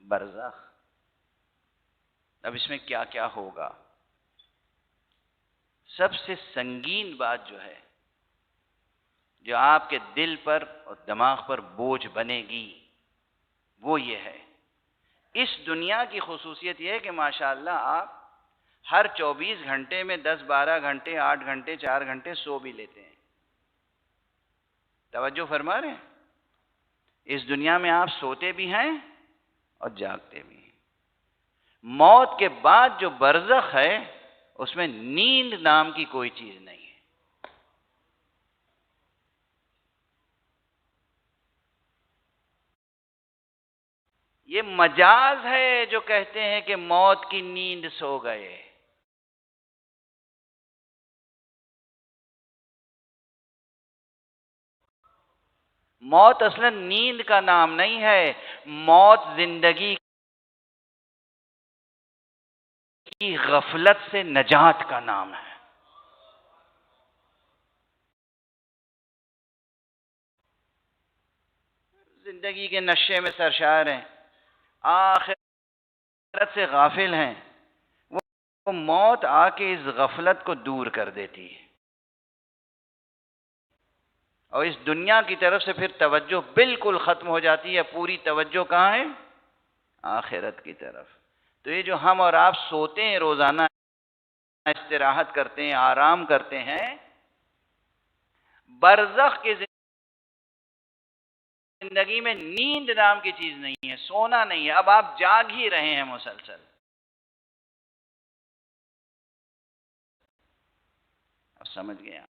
برزخ۔ اب اس میں کیا کیا ہوگا؟ سب سے سنگین بات جو ہے، جو آپ کے دل پر اور دماغ پر بوجھ بنے گی، وہ یہ ہے، اس دنیا کی خصوصیت یہ ہے کہ ماشاءاللہ آپ ہر 24 گھنٹے میں 10-12 گھنٹے، 8 گھنٹے، 4 گھنٹے سو بھی لیتے ہیں۔ توجہ فرما رہے ہیں؟ اس دنیا میں آپ سوتے بھی ہیں اور جاگتے بھی ہیں۔ موت کے بعد جو برزخ ہے اس میں نیند نام کی کوئی چیز نہیں ہے۔ یہ مجاز ہے جو کہتے ہیں کہ موت کی نیند سو گئے۔ موت اصلا نیند کا نام نہیں ہے، موت زندگی کی غفلت سے نجات کا نام ہے۔ زندگی کے نشے میں سرشار ہیں، آخر آخرت سے غافل ہیں، وہ موت آ کے اس غفلت کو دور کر دیتی ہے، اور اس دنیا کی طرف سے پھر توجہ بالکل ختم ہو جاتی ہے، پوری توجہ کہاں ہے؟ آخرت کی طرف۔ تو یہ جو ہم اور آپ سوتے ہیں روزانہ، استراحت کرتے ہیں، آرام کرتے ہیں، برزخ کی زندگی میں نیند نام کی چیز نہیں ہے، سونا نہیں ہے، اب آپ جاگ ہی رہے ہیں مسلسل۔ اب سمجھ گئے آپ؟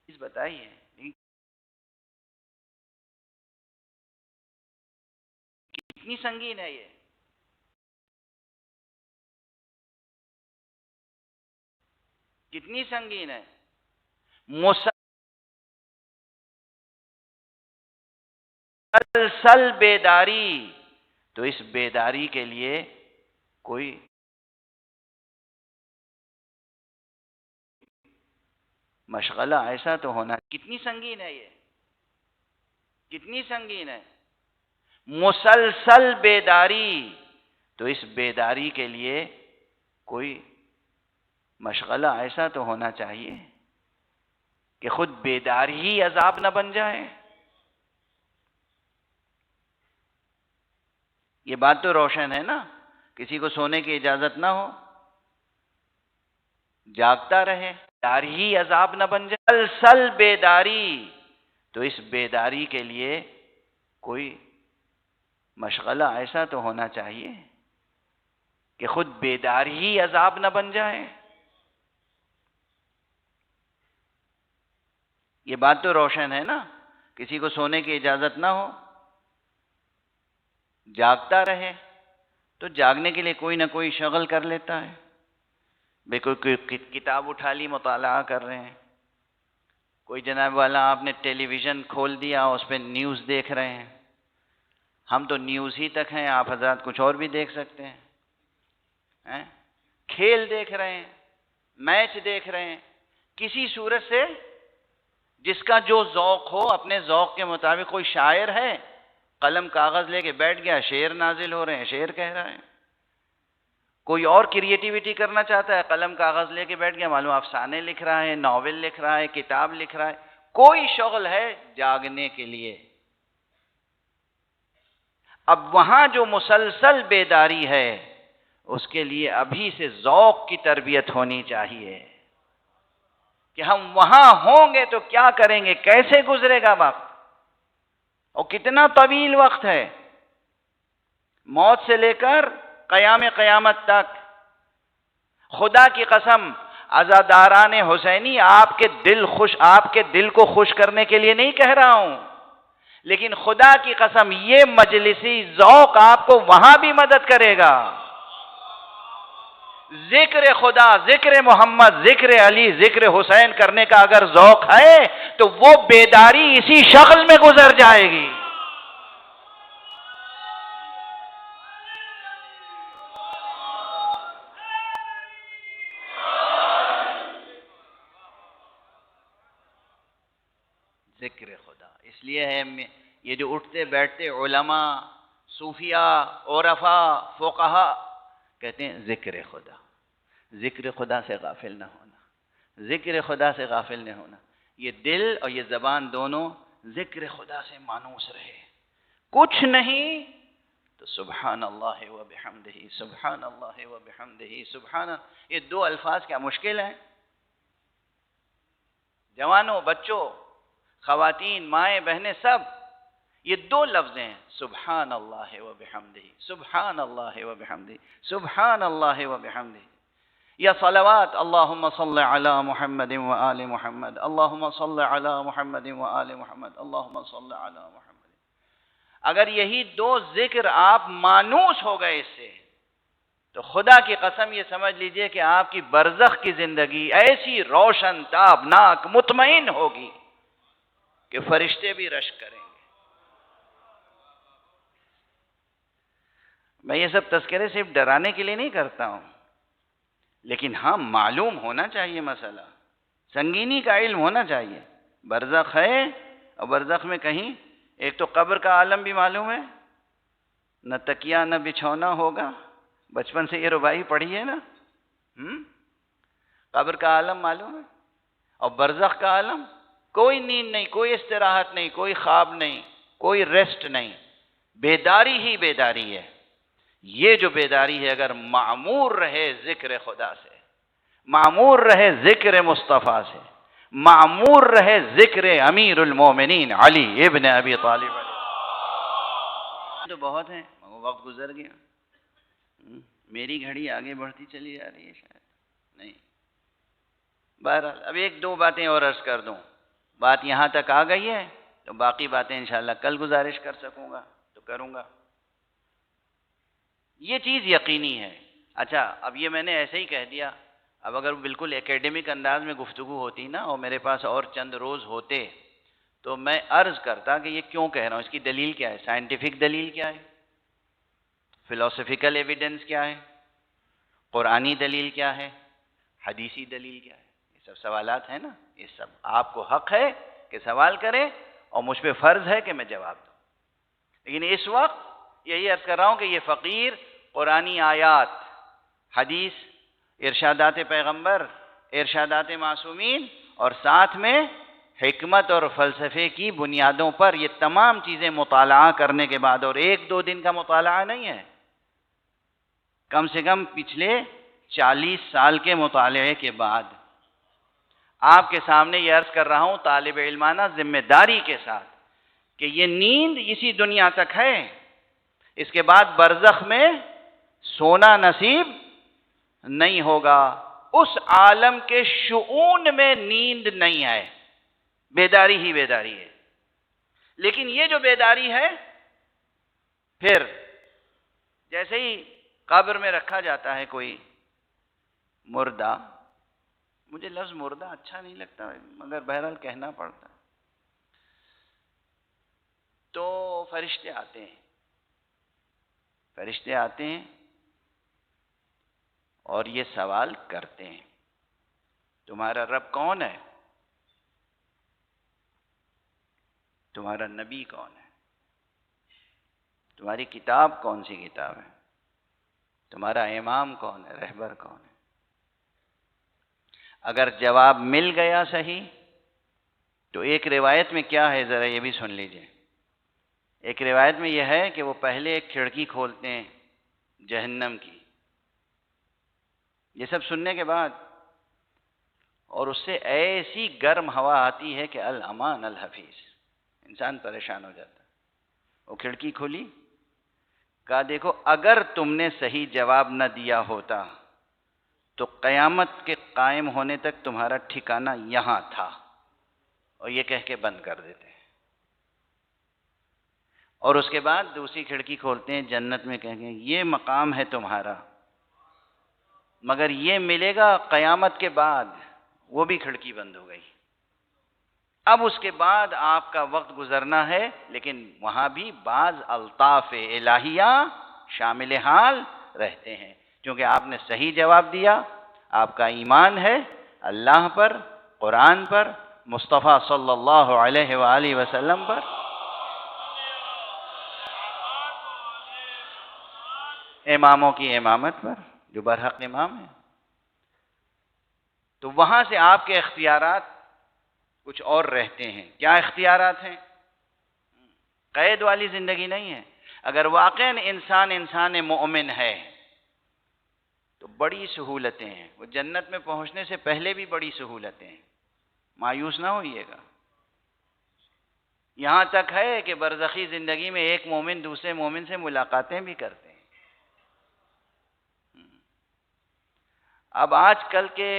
چیز بتائیے کتنی سنگین ہے یہ، کتنی سنگین ہے۔ مسلسل بیداری، تو اس بیداری کے لیے کوئی مشغلہ ایسا تو ہونا۔ کتنی سنگین ہے یہ، کتنی سنگین ہے۔ مسلسل بیداری، تو اس بیداری کے لیے کوئی مشغلہ ایسا تو ہونا چاہیے کہ خود بیداری ہی عذاب نہ بن جائے۔ یہ بات تو روشن ہے نا، کسی کو سونے کی اجازت نہ ہو، جاگتا رہے، بیداری ہی عذاب نہ بن جائے۔ مسلسل بیداری، تو اس بیداری کے لیے کوئی مشغلہ ایسا تو ہونا چاہیے کہ خود بیداری ہی عذاب نہ بن جائے۔ یہ بات تو روشن ہے نا، کسی کو سونے کی اجازت نہ ہو، جاگتا رہے، تو جاگنے کے لیے کوئی نہ کوئی شغل کر لیتا ہے، بے کوئی کتاب اٹھا لی، مطالعہ کر رہے ہیں، کوئی جناب والا آپ نے ٹیلی ویژن کھول دیا، اس پہ نیوز دیکھ رہے ہیں۔ ہم تو نیوز ہی تک ہیں، آپ حضرات کچھ اور بھی دیکھ سکتے ہیں، کھیل دیکھ رہے ہیں، میچ دیکھ رہے ہیں، کسی صورت سے جس کا جو ذوق ہو اپنے ذوق کے مطابق۔ کوئی شاعر ہے، قلم کاغذ لے کے بیٹھ گیا، شعر نازل ہو رہے ہیں، شعر کہہ رہا ہے۔ کوئی اور کریٹیویٹی کرنا چاہتا ہے، قلم کاغذ لے کے بیٹھ گیا، معلوم افسانے لکھ رہا ہے، ناول لکھ رہا ہے، کتاب لکھ رہا ہے۔ کوئی شغل ہے جاگنے کے لیے۔ اب وہاں جو مسلسل بیداری ہے، اس کے لیے ابھی سے ذوق کی تربیت ہونی چاہیے کہ ہم وہاں ہوں گے تو کیا کریں گے، کیسے گزرے گا وقت، اور کتنا طویل وقت ہے، موت سے لے کر قیامت تک۔ خدا کی قسم، عزاداران حسینی آپ کے دل کو خوش کرنے کے لیے نہیں کہہ رہا ہوں، لیکن خدا کی قسم یہ مجلسی ذوق آپ کو وہاں بھی مدد کرے گا۔ ذکر خدا، ذکر محمد، ذکر علی، ذکر حسین کرنے کا اگر ذوق ہے تو وہ بیداری اسی شکل میں گزر جائے گی۔ ذکر خدا اس لیے ہے، یہ جو اٹھتے بیٹھتے علماء، صوفیاء، عرفاء، فقہاء کہتے ہیں ذکر خدا، ذکر خدا سے غافل نہ ہونا، ذکر خدا سے غافل نہ ہونا۔ یہ دل اور یہ زبان دونوں ذکر خدا سے مانوس رہے، کچھ نہیں تو سبحان اللہ و بحمدہ، سبحان اللہ و بحمدہ، سبحان اللہ۔ یہ دو الفاظ کیا مشکل ہیں؟ جوانوں، بچوں، خواتین، مائیں، بہنیں، سب یہ دو لفظ ہیں، سبحان اللہ و بحمدہ، سبحان اللہ و بحمدہ، سبحان اللہ و بحمدہ۔ یا صلوات، اللہم صل علی محمد و آل محمد، اللہم صل علی محمد و آل محمد، اللہم صل علی محمد۔ اگر یہی دو ذکر آپ مانوس ہو گئے اس سے، تو خدا کی قسم یہ سمجھ لیجئے کہ آپ کی برزخ کی زندگی ایسی روشن، تابناک، مطمئن ہوگی کہ فرشتے بھی رشک کریں گے۔ میں یہ سب تذکرے صرف ڈرانے کے لیے نہیں کرتا ہوں، لیکن ہاں معلوم ہونا چاہیے مسئلہ، سنگینی کا علم ہونا چاہیے۔ برزخ ہے، اور برزخ میں کہیں ایک تو قبر کا عالم بھی معلوم ہے، نہ تکیا نہ بچھونا ہوگا. بچپن سے یہ ربائی پڑھی ہے نا. قبر کا عالم معلوم ہے. اور برزخ کا عالم، کوئی نیند نہیں، کوئی استراحت نہیں، کوئی خواب نہیں، کوئی ریسٹ نہیں، بیداری ہی بیداری ہے. یہ جو بیداری ہے اگر معمور رہے ذکر خدا سے، معمور رہے ذکر مصطفیٰ سے، معمور رہے ذکر امیر المومنین علی ابن ابی طالب علیہ. تو بہت ہیں، وقت گزر گیا. میری گھڑی آگے بڑھتی چلی جا رہی ہے شاید نہیں. بہرحال اب ایک دو باتیں اور عرض کر دوں. بات یہاں تک آ گئی ہے تو باقی باتیں انشاءاللہ کل گزارش کر سکوں گا تو کروں گا. یہ چیز یقینی ہے. اچھا اب یہ میں نے ایسے ہی کہہ دیا. اب اگر بالکل ایکیڈمک انداز میں گفتگو ہوتی نا اور میرے پاس اور چند روز ہوتے تو میں عرض کرتا کہ یہ کیوں کہہ رہا ہوں، اس کی دلیل کیا ہے، سائنٹیفک دلیل کیا ہے، فلسفیکل ایویڈنس کیا ہے، قرآنی دلیل کیا ہے، حدیثی دلیل کیا ہے. یہ سب سوالات ہیں نا. یہ سب آپ کو حق ہے کہ سوال کریں اور مجھ پہ فرض ہے کہ میں جواب دوں. لیکن اس وقت یہی عرض کر رہا ہوں کہ یہ فقیر قرآنی آیات، حدیث، ارشادات پیغمبر، ارشادات معصومین اور ساتھ میں حکمت اور فلسفے کی بنیادوں پر یہ تمام چیزیں مطالعہ کرنے کے بعد، اور ایک دو دن کا مطالعہ نہیں ہے، کم سے کم پچھلے 40 سال کے مطالعے کے بعد آپ کے سامنے یہ عرض کر رہا ہوں طالب علمانہ ذمہ داری کے ساتھ کہ یہ نیند اسی دنیا تک ہے. اس کے بعد برزخ میں سونا نصیب نہیں ہوگا. اس عالم کے شؤون میں نیند نہیں ہے، بیداری ہی بیداری ہے. لیکن یہ جو بیداری ہے پھر جیسے ہی قبر میں رکھا جاتا ہے کوئی مردہ، مجھے لفظ مردہ اچھا نہیں لگتا مگر بہرحال کہنا پڑتا، تو فرشتے آتے ہیں. فرشتے آتے ہیں اور یہ سوال کرتے ہیں تمہارا رب کون ہے، تمہارا نبی کون ہے، تمہاری کتاب کون سی کتاب ہے، تمہارا امام کون ہے، رہبر کون ہے. اگر جواب مل گیا صحیح تو ایک روایت میں کیا ہے ذرا یہ بھی سن لیجئے. ایک روایت میں یہ ہے کہ وہ پہلے ایک کھڑکی کھولتے ہیں جہنم کی. یہ سب سننے کے بعد اور اس سے ایسی گرم ہوا آتی ہے کہ الامان الحفیظ، انسان پریشان ہو جاتا. وہ کھڑکی کھولی، کہا دیکھو اگر تم نے صحیح جواب نہ دیا ہوتا تو قیامت کے قائم ہونے تک تمہارا ٹھکانہ یہاں تھا، اور یہ کہہ کے بند کر دیتے ہیں. اور اس کے بعد دوسری کھڑکی کھولتے ہیں جنت میں، کہیں گے یہ مقام ہے تمہارا، مگر یہ ملے گا قیامت کے بعد. وہ بھی کھڑکی بند ہو گئی. اب اس کے بعد آپ کا وقت گزرنا ہے، لیکن وہاں بھی بعض الطاف الہیہ شامل حال رہتے ہیں، کیونکہ آپ نے صحیح جواب دیا، آپ کا ایمان ہے اللہ پر، قرآن پر، مصطفیٰ صلی اللہ علیہ وآلہ وسلم پر. اماموں کی امامت پر، جو برحق امام ہے. تو وہاں سے آپ کے اختیارات کچھ اور رہتے ہیں. کیا اختیارات ہیں؟ قید والی زندگی نہیں ہے. اگر واقعاً انسان مومن ہے تو بڑی سہولتیں ہیں. وہ جنت میں پہنچنے سے پہلے بھی بڑی سہولتیں ہیں، مایوس نہ ہوئیے گا. یہاں تک ہے کہ برزخی زندگی میں ایک مومن دوسرے مومن سے ملاقاتیں بھی کرتے ہیں. اب آج کل کے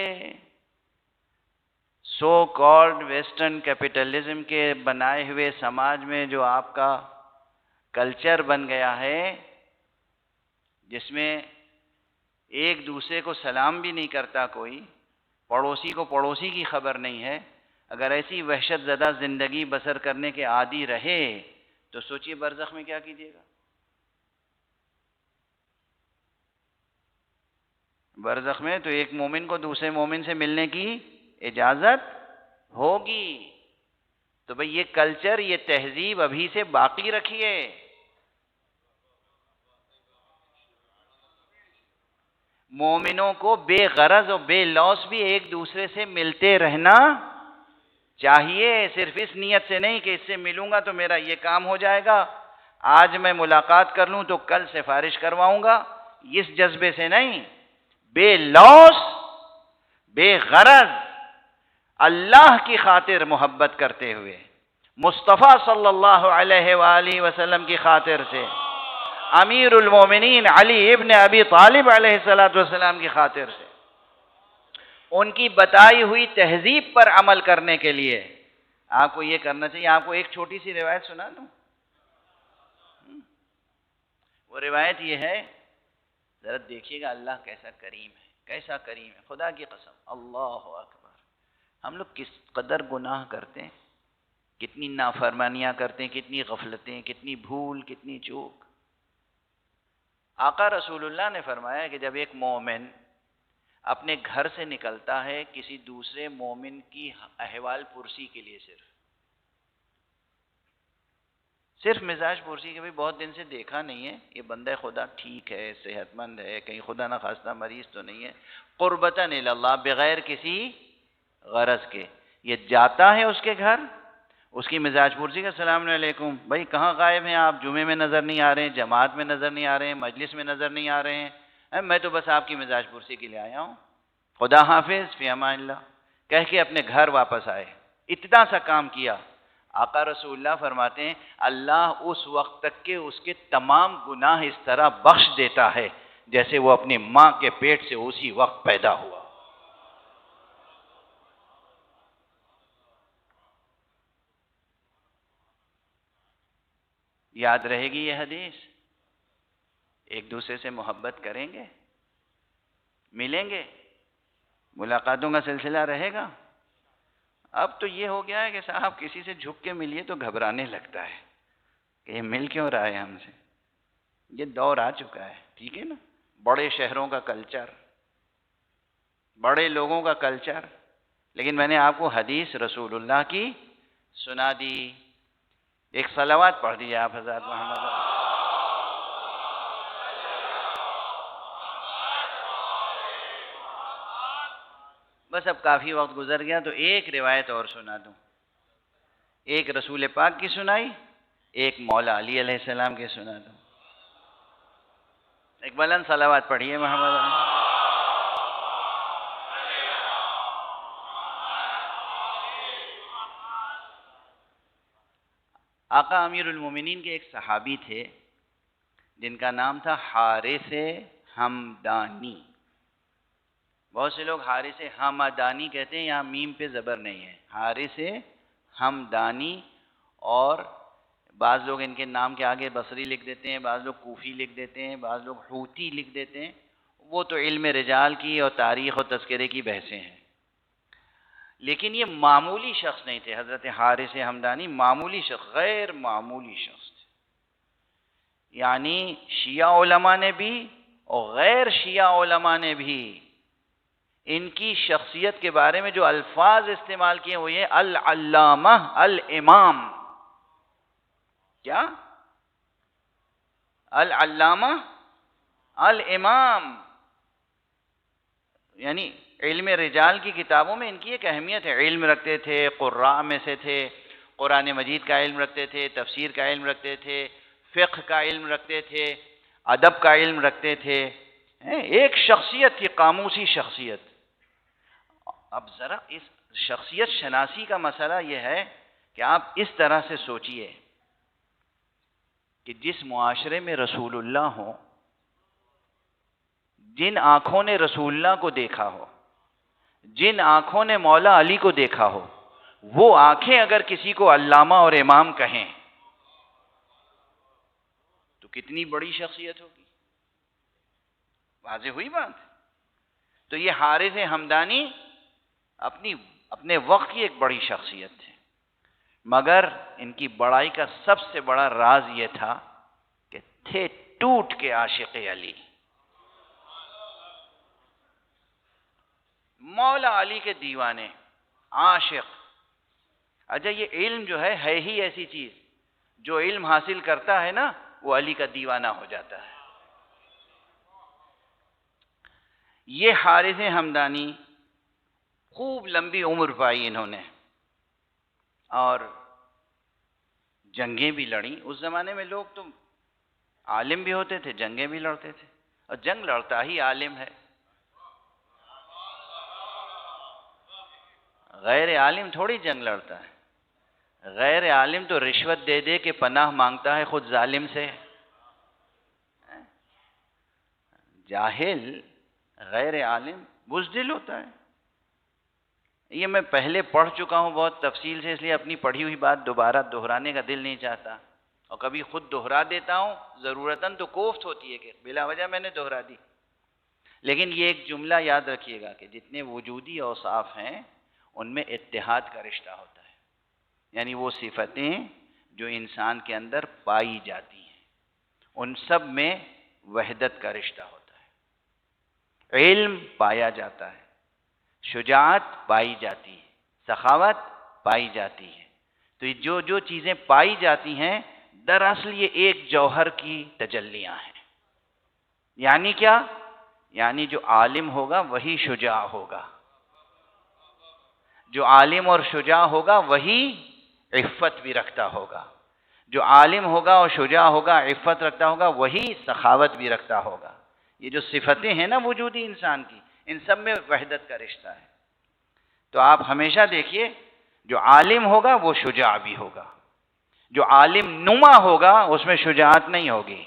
سو کالڈ ویسٹرن کیپٹلزم کے بنائے ہوئے سماج میں جو آپ کا کلچر بن گیا ہے، جس میں ایک دوسرے کو سلام بھی نہیں کرتا کوئی، پڑوسی کو پڑوسی کی خبر نہیں ہے، اگر ایسی وحشت زدہ زندگی بسر کرنے کے عادی رہے تو سوچئے برزخ میں کیا کیجیے گا. برزخ میں تو ایک مومن کو دوسرے مومن سے ملنے کی اجازت ہوگی. تو بھئی یہ کلچر، یہ تہذیب ابھی سے باقی رکھیے. مومنوں کو بے غرض اور بے لوث بھی ایک دوسرے سے ملتے رہنا چاہیے، صرف اس نیت سے نہیں کہ اس سے ملوں گا تو میرا یہ کام ہو جائے گا، آج میں ملاقات کر لوں تو کل سفارش کرواؤں گا، اس جذبے سے نہیں، بے لوث بے غرض اللہ کی خاطر محبت کرتے ہوئے، مصطفیٰ صلی اللہ علیہ وآلہ وسلم کی خاطر سے، امیر المومنین علی ابن ابی طالب علیہ السلام کی خاطر سے، ان کی بتائی ہوئی تہذیب پر عمل کرنے کے لیے آپ کو یہ کرنا چاہیے۔ آپ کو ایک چھوٹی سی روایت سنا دوں، وہ روایت یہ ہے، ذرا دیکھیے گا اللہ کیسا کریم ہے، کیسا کریم ہے، خدا کی قسم، اللہ اکبر۔ ہم لوگ کس قدر گناہ کرتے ہیں، کتنی نافرمانیاں کرتے ہیں، کتنی غفلتیں، کتنی بھول، کتنی چوک۔ آقا رسول اللہ نے فرمایا کہ جب ایک مومن اپنے گھر سے نکلتا ہے کسی دوسرے مومن کی احوال پرسی کے لیے، صرف مزاج پرسی کے بھی بہت دن سے دیکھا نہیں ہے، یہ بندہ خدا ٹھیک ہے، صحت مند ہے، کہیں خدا نہ خواستہ مریض تو نہیں ہے، قربتاً الی اللہ، بغیر کسی غرض کے یہ جاتا ہے اس کے گھر، اس کی مزاج پرسی کا السلام علیکم، بھائی کہاں غائب ہیں آپ، جمعے میں نظر نہیں آ رہے ہیں، جماعت میں نظر نہیں آ رہے ہیں، مجلس میں نظر نہیں آ رہے ہیں، میں تو بس آپ کی مزاج پرسی کے لیے آیا ہوں، خدا حافظ، فی امان اللہ کہہ کے اپنے گھر واپس آئے، اتنا سا کام کیا۔ آقا رسول اللہ فرماتے ہیں اللہ اس وقت تک کہ اس کے تمام گناہ اس طرح بخش دیتا ہے جیسے وہ اپنی ماں کے پیٹ سے اسی وقت پیدا ہوا۔ یاد رہے گی یہ حدیث؟ ایک دوسرے سے محبت کریں گے، ملیں گے، ملاقاتوں کا سلسلہ رہے گا۔ اب تو یہ ہو گیا ہے کہ صاحب کسی سے جھک کے ملیے تو گھبرانے لگتا ہے کہ یہ مل کیوں رہا ہے ہم سے، یہ دور آ چکا ہے، ٹھیک ہے نا، بڑے شہروں کا کلچر، بڑے لوگوں کا کلچر، لیکن میں نے آپ کو حدیث رسول اللہ کی سنا دی۔ ایک صلوات پڑھ دیجیے آپ حضرات محمد۔ بس اب کافی وقت گزر گیا تو ایک روایت اور سنا دوں، ایک رسول پاک کی سنائی، ایک مولا علی علیہ السلام کی سنا دوں۔ ایک بلند صلوات پڑھیے محمد۔ آقا امیر المومنین کے ایک صحابی تھے جن کا نام تھا حارث ہمدانی۔ بہت سے لوگ حارث حمدانی کہتے ہیں، یہاں میم پہ زبر نہیں ہے، حارث ہمدانی، اور بعض لوگ ان کے نام کے آگے بصری لکھ دیتے ہیں، بعض لوگ کوفی لکھ دیتے ہیں، بعض لوگ حوتی لکھ دیتے ہیں، وہ تو علم رجال کی اور تاریخ اور تذکرے کی بحثیں ہیں، لیکن یہ معمولی شخص نہیں تھے۔ حضرت حارث ہمدانی معمولی شخص، غیر معمولی شخص تھے، یعنی شیعہ علماء نے بھی اور غیر شیعہ علماء نے بھی ان کی شخصیت کے بارے میں جو الفاظ استعمال کیے وہ یہ العلامہ الامام۔ کیا؟ العلامہ الامام، یعنی علم رجال کی کتابوں میں ان کی ایک اہمیت ہے، علم رکھتے تھے، قراء میں سے تھے، قرآن مجید کا علم رکھتے تھے، تفسیر کا علم رکھتے تھے، فقہ کا علم رکھتے تھے، ادب کا علم رکھتے تھے، ایک شخصیت تھی، قاموسی شخصیت۔ اب ذرا اس شخصیت شناسی کا مسئلہ یہ ہے کہ آپ اس طرح سے سوچئے کہ جس معاشرے میں رسول اللہ ہو، جن آنکھوں نے رسول اللہ کو دیکھا ہو، جن آنکھوں نے مولا علی کو دیکھا ہو، وہ آنکھیں اگر کسی کو علامہ اور امام کہیں تو کتنی بڑی شخصیت ہوگی۔ واضح ہوئی بات؟ تو یہ حارث ہمدانی اپنے وقت کی ایک بڑی شخصیت تھے، مگر ان کی بڑائی کا سب سے بڑا راز یہ تھا کہ تھے ٹوٹ کے عاشق علی، مولا علی کے دیوانے، عاشق۔ اچھا یہ علم جو ہے ہی ایسی چیز، جو علم حاصل کرتا ہے نا وہ علی کا دیوانہ ہو جاتا ہے۔ یہ حارث ہمدانی خوب لمبی عمر پائی انہوں نے، اور جنگیں بھی لڑیں۔ اس زمانے میں لوگ تو عالم بھی ہوتے تھے، جنگیں بھی لڑتے تھے، اور جنگ لڑتا ہی عالم ہے، غیر عالم تھوڑی جنگ لڑتا ہے۔ غیر عالم تو رشوت دے دے کے پناہ مانگتا ہے خود ظالم سے۔ جاہل غیر عالم بزدل ہوتا ہے۔ یہ میں پہلے پڑھ چکا ہوں بہت تفصیل سے، اس لیے اپنی پڑھی ہوئی بات دوبارہ دہرانے کا دل نہیں چاہتا، اور کبھی خود دہرا دیتا ہوں، ضرورتاً تو کوفت ہوتی ہے کہ بلا وجہ میں نے دہرا دی۔ لیکن یہ ایک جملہ یاد رکھیے گا کہ جتنے وجودی اوصاف ہیں ان میں اتحاد کا رشتہ ہوتا ہے، یعنی وہ صفتیں جو انسان کے اندر پائی جاتی ہیں ان سب میں وحدت کا رشتہ ہوتا ہے۔ علم پایا جاتا ہے، شجاعت پائی جاتی ہے، سخاوت پائی جاتی ہے، تو یہ جو چیزیں پائی جاتی ہیں دراصل یہ ایک جوہر کی تجلیاں ہیں۔ یعنی کیا؟ یعنی جو عالم ہوگا وہی شجاع ہوگا، جو عالم اور شجاع ہوگا وہی عفت بھی رکھتا ہوگا، جو عالم ہوگا اور شجاع ہوگا، عفت رکھتا ہوگا، وہی سخاوت بھی رکھتا ہوگا۔ یہ جو صفتیں ہیں نا وجودی انسان کی، ان سب میں وحدت کا رشتہ ہے۔ تو آپ ہمیشہ دیکھیے جو عالم ہوگا وہ شجاع بھی ہوگا، جو عالم نما ہوگا اس میں شجاعت نہیں ہوگی،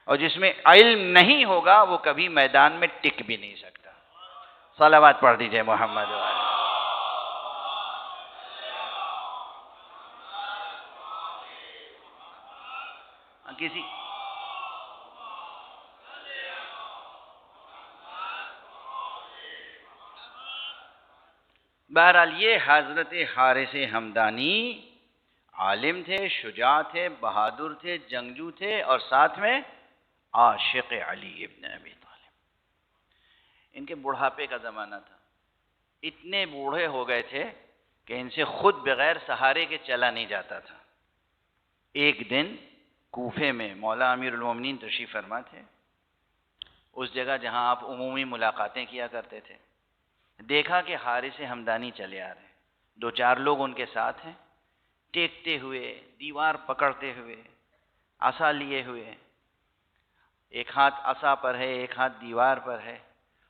اور جس میں علم نہیں ہوگا وہ کبھی میدان میں ٹک بھی نہیں سکتا۔ صلوات پڑھ دیجئے محمد والے۔ کسی بہرحال یہ حضرت حارث ہمدانی عالم تھے، شجاع تھے، بہادر تھے، جنگجو تھے، اور ساتھ میں عاشق علی ابن ابی طالب۔ ان کے بڑھاپے کا زمانہ تھا، اتنے بوڑھے ہو گئے تھے کہ ان سے خود بغیر سہارے کے چلا نہیں جاتا تھا۔ ایک دن کوفے میں مولا امیر المومنین تشریف فرما تھے، اس جگہ جہاں آپ عمومی ملاقاتیں کیا کرتے تھے۔ دیکھا کہ حارث ہمدانی چلے آ رہے ہیں، دو چار لوگ ان کے ساتھ ہیں، ٹیکتے ہوئے، دیوار پکڑتے ہوئے، عصا لیے ہوئے، ایک ہاتھ عصا پر ہے، ایک ہاتھ دیوار پر ہے،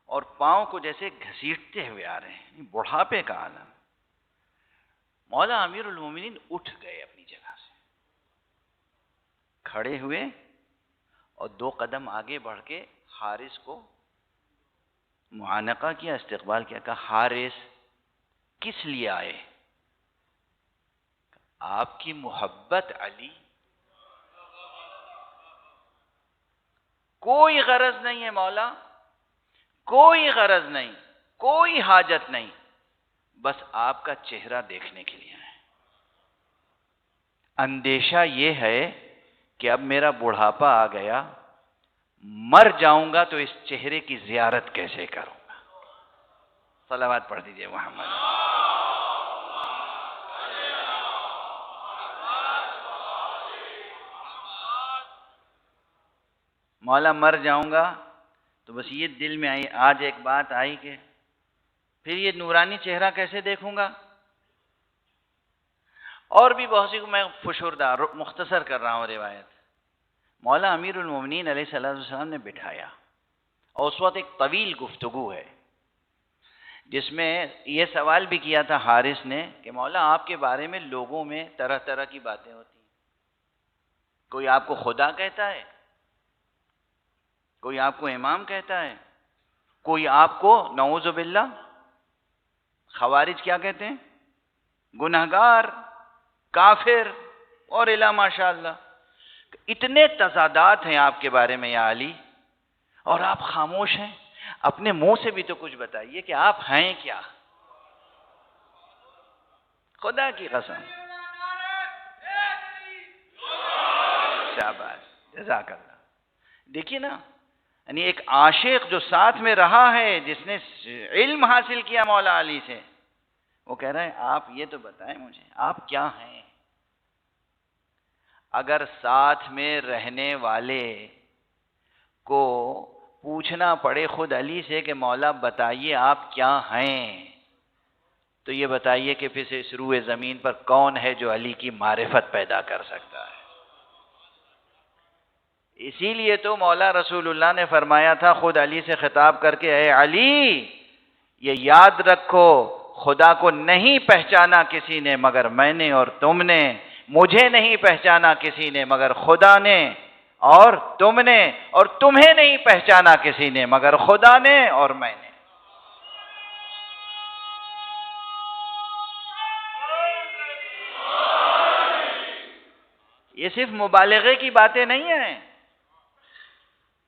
اور پاؤں کو جیسے گھسیٹتے ہوئے آ رہے ہیں، بڑھاپے کا عالم۔ مولا امیر المومنین اٹھ گئے اپنی جگہ سے، کھڑے ہوئے اور دو قدم آگے بڑھ کے حارث کو معانقہ کیا، استقبال کیا، کہا حارث کس لیے آئے؟ آپ کی محبت علی، کوئی غرض نہیں ہے مولا، کوئی غرض نہیں، کوئی حاجت نہیں، بس آپ کا چہرہ دیکھنے کے لیے آئے۔ اندیشہ یہ ہے کہ اب میرا بڑھاپا آ گیا، مر جاؤں گا تو اس چہرے کی زیارت کیسے کروں گا؟ صلوات پڑھ دیجئے محمد۔ مولا مر جاؤں گا تو بس یہ دل میں آئی، آج ایک بات آئی کہ پھر یہ نورانی چہرہ کیسے دیکھوں گا؟ اور بھی بہت سی، میں فشردہ مختصر کر رہا ہوں روایت۔ مولا امیر المومنین علیہ السلام نے بٹھایا، اور اس وقت ایک طویل گفتگو ہے جس میں یہ سوال بھی کیا تھا حارث نے کہ مولا آپ کے بارے میں لوگوں میں طرح طرح کی باتیں ہوتی ہیں، کوئی آپ کو خدا کہتا ہے، کوئی آپ کو امام کہتا ہے، کوئی آپ کو نعوذ باللہ خوارج کیا کہتے ہیں، گنہگار، کافر، اور الا ماشاء اللہ۔ اتنے تضادات ہیں آپ کے بارے میں یا علی، اور آپ خاموش ہیں۔ اپنے منہ سے بھی تو کچھ بتائیے کہ آپ ہیں کیا؟ خدا کی قسم، شاباش، جزاک اللہ۔ دیکھیے نا، یعنی ایک عاشق جو ساتھ میں رہا ہے، جس نے علم حاصل کیا مولا علی سے، وہ کہہ رہے ہیں آپ یہ تو بتائیں مجھے آپ کیا ہیں؟ اگر ساتھ میں رہنے والے کو پوچھنا پڑے خود علی سے کہ مولا بتائیے آپ کیا ہیں، تو یہ بتائیے کہ پھر اس روئے زمین پر کون ہے جو علی کی معرفت پیدا کر سکتا ہے۔ اسی لیے تو مولا رسول اللہ نے فرمایا تھا خود علی سے خطاب کر کے، اے علی یہ یاد رکھو خدا کو نہیں پہچانا کسی نے مگر میں نے اور تم نے، مجھے نہیں پہچانا کسی نے مگر خدا نے اور تم نے، اور تمہیں نہیں پہچانا کسی نے مگر خدا نے اور میں نے۔ یہ صرف مبالغے کی باتیں نہیں ہیں،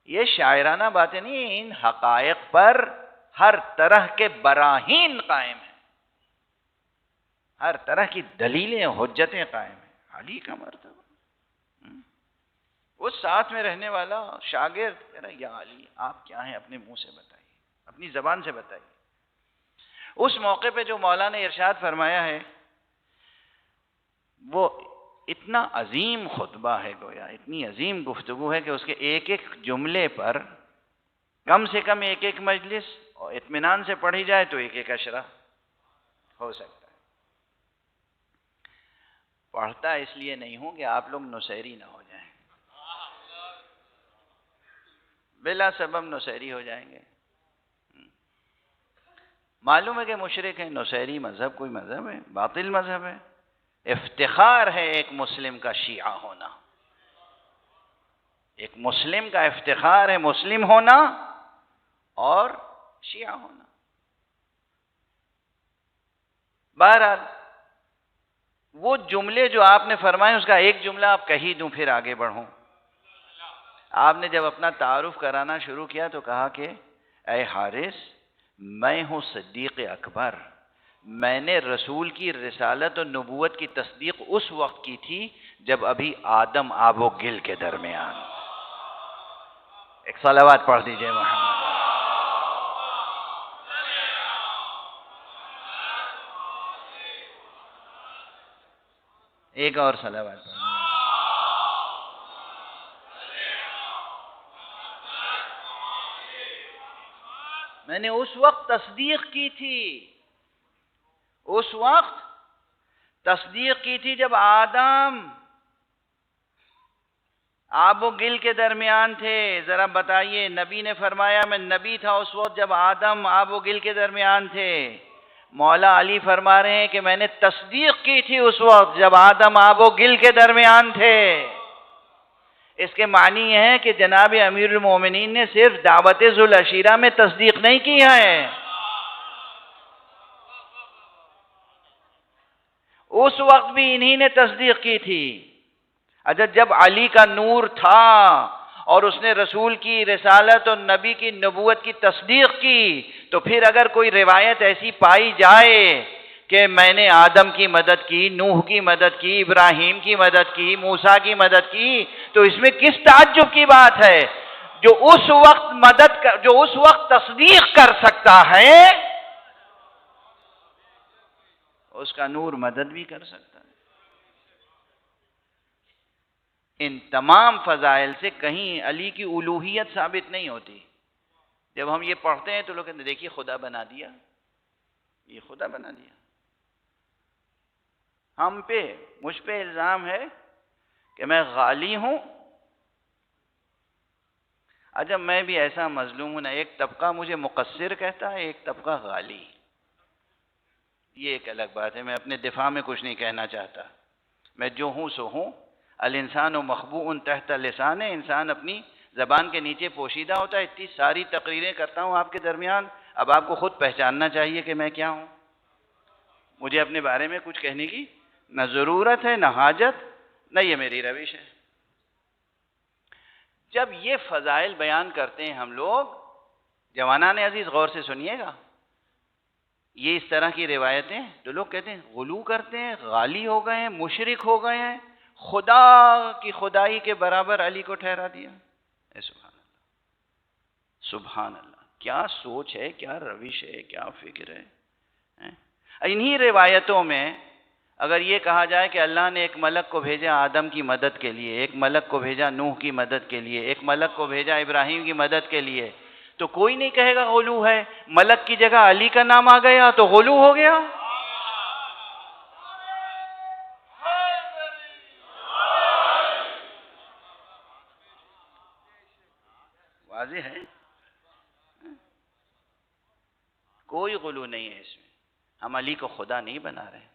یہ شاعرانہ باتیں نہیں ہیں، ان حقائق پر ہر طرح کے براہین قائم ہیں، ہر طرح کی دلیلیں حجتیں قائم ہیں۔ علی کا مرتبہ، وہ ساتھ میں رہنے والا شاگرد کہہ رہا یا علی آپ کیا ہیں، اپنے منہ سے بتائیے، اپنی زبان سے بتائیے۔ اس موقع پہ جو مولا نے ارشاد فرمایا ہے وہ اتنا عظیم خطبہ ہے، گویا اتنی عظیم گفتگو ہے کہ اس کے ایک ایک جملے پر کم سے کم ایک ایک مجلس اور اطمینان سے پڑھی جائے تو ایک ایک عشرہ ہو سکتا ہے۔ پڑھتا اس لیے نہیں ہوں کہ آپ لوگ نصیری نہ ہو جائیں، بلا سبب نصیری ہو جائیں گے۔ معلوم ہے کہ مشرک ہیں، نصیری مذہب کوئی مذہب ہے، باطل مذہب ہے۔ افتخار ہے ایک مسلم کا شیعہ ہونا، ایک مسلم کا افتخار ہے مسلم ہونا اور شیعہ ہونا۔ بہرحال وہ جملے جو آپ نے فرمائے اس کا ایک جملہ آپ کہی دوں پھر آگے بڑھوں۔ آپ نے جب اپنا تعارف کرانا شروع کیا تو کہا کہ اے حارث میں ہوں صدیق اکبر، میں نے رسول کی رسالت و نبوت کی تصدیق اس وقت کی تھی جب ابھی آدم آب و گل کے درمیان۔ ایک صلوات پڑھ دیجئے محمد۔ ایک اور صلوات پڑھ دیجئے۔ میں نے اس وقت تصدیق کی تھی، اس وقت تصدیق کی تھی جب آدم آب و گل کے درمیان تھے۔ ذرا بتائیے، نبی نے فرمایا میں نبی تھا اس وقت جب آدم آب و گل کے درمیان تھے۔ مولا علی فرما رہے ہیں کہ میں نے تصدیق کی تھی اس وقت جب آدم آب و گل کے درمیان تھے۔ اس کے معنی یہ ہے کہ جناب امیر المومنین نے صرف دعوت ذوالعشیرہ میں تصدیق نہیں کی ہے، اس وقت بھی انہی نے تصدیق کی تھی۔ اچھا جب علی کا نور تھا اور اس نے رسول کی رسالت اور نبی کی نبوت کی تصدیق کی، تو پھر اگر کوئی روایت ایسی پائی جائے کہ میں نے آدم کی مدد کی، نوح کی مدد کی، ابراہیم کی مدد کی، موسیٰ کی مدد کی، تو اس میں کس تعجب کی بات ہے؟ جو اس وقت تصدیق کر سکتا ہے اس کا نور مدد بھی کر سکتا ہے۔ ان تمام فضائل سے کہیں علی کی الوہیت ثابت نہیں ہوتی۔ جب ہم یہ پڑھتے ہیں تو لوگ کہتے ہیں دیکھیے خدا بنا دیا، یہ خدا بنا دیا۔ مجھ پہ الزام ہے کہ میں غالی ہوں۔ اچھا میں بھی ایسا مظلوم ہوں، ایک طبقہ مجھے مقصر کہتا ہے، ایک طبقہ غالی۔ یہ ایک الگ بات ہے، میں اپنے دفاع میں کچھ نہیں کہنا چاہتا، میں جو ہوں سو ہوں۔ الانسان مخبوء تحت لسان، انسان اپنی زبان کے نیچے پوشیدہ ہوتا ہے۔ اتنی ساری تقریریں کرتا ہوں آپ کے درمیان، اب آپ کو خود پہچاننا چاہیے کہ میں کیا ہوں۔ مجھے اپنے بارے میں کچھ کہنے کی نہ ضرورت ہے، نہ حاجت، نہ یہ میری روش ہے۔ جب یہ فضائل بیان کرتے ہیں ہم لوگ، جوانان عزیز غور سے سنیے گا، یہ اس طرح کی روایتیں تو لوگ کہتے ہیں غلو کرتے ہیں، غالی ہو گئے ہیں، مشرک ہو گئے ہیں، خدا کی خدائی کے برابر علی کو ٹھہرا دیا۔ اے سبحان اللہ، سبحان اللہ، کیا سوچ ہے، کیا روش ہے، کیا فکر ہے۔ انہی روایتوں میں اگر یہ کہا جائے کہ اللہ نے ایک ملک کو بھیجا آدم کی مدد کے لیے، ایک ملک کو بھیجا نوح کی مدد کے لیے، ایک ملک کو بھیجا ابراہیم کی مدد کے لیے، تو کوئی نہیں کہے گا غلو ہے. ملک کی جگہ علی کا نام آ گیا تو غلو ہو گیا. واضح ہے, کوئی غلو نہیں ہے اس میں. ہم علی کو خدا نہیں بنا رہے,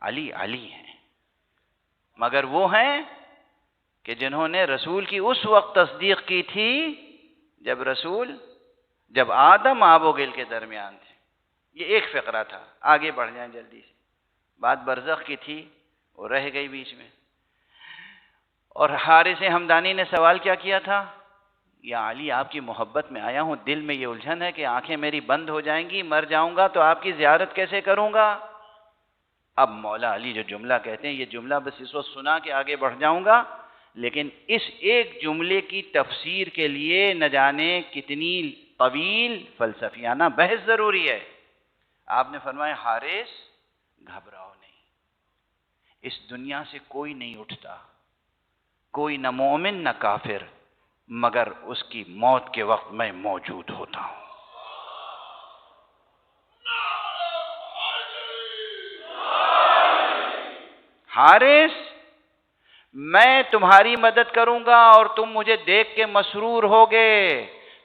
علی علی ہیں, مگر وہ ہیں کہ جنہوں نے رسول کی اس وقت تصدیق کی تھی جب آدم آب و گل کے درمیان تھے. یہ ایک فقرہ تھا, آگے بڑھ جائیں جلدی سے. بات برزخ کی تھی, وہ رہ گئی بیچ میں. اور حارث ہمدانی نے سوال کیا کیا تھا؟ یا علی آپ کی محبت میں آیا ہوں, دل میں یہ الجھن ہے کہ آنکھیں میری بند ہو جائیں گی, مر جاؤں گا تو آپ کی زیارت کیسے کروں گا؟ اب مولا علی جو جملہ کہتے ہیں, یہ جملہ بس اس وقت سنا کے آگے بڑھ جاؤں گا, لیکن اس ایک جملے کی تفسیر کے لیے نہ جانے کتنی طویل فلسفیانہ بحث ضروری ہے. آپ نے فرمایا حارث گھبراؤ نہیں, اس دنیا سے کوئی نہیں اٹھتا, کوئی نہ مومن نہ کافر, مگر اس کی موت کے وقت میں موجود ہوتا ہوں. حارث میں تمہاری مدد کروں گا اور تم مجھے دیکھ کے مسرور ہوگے,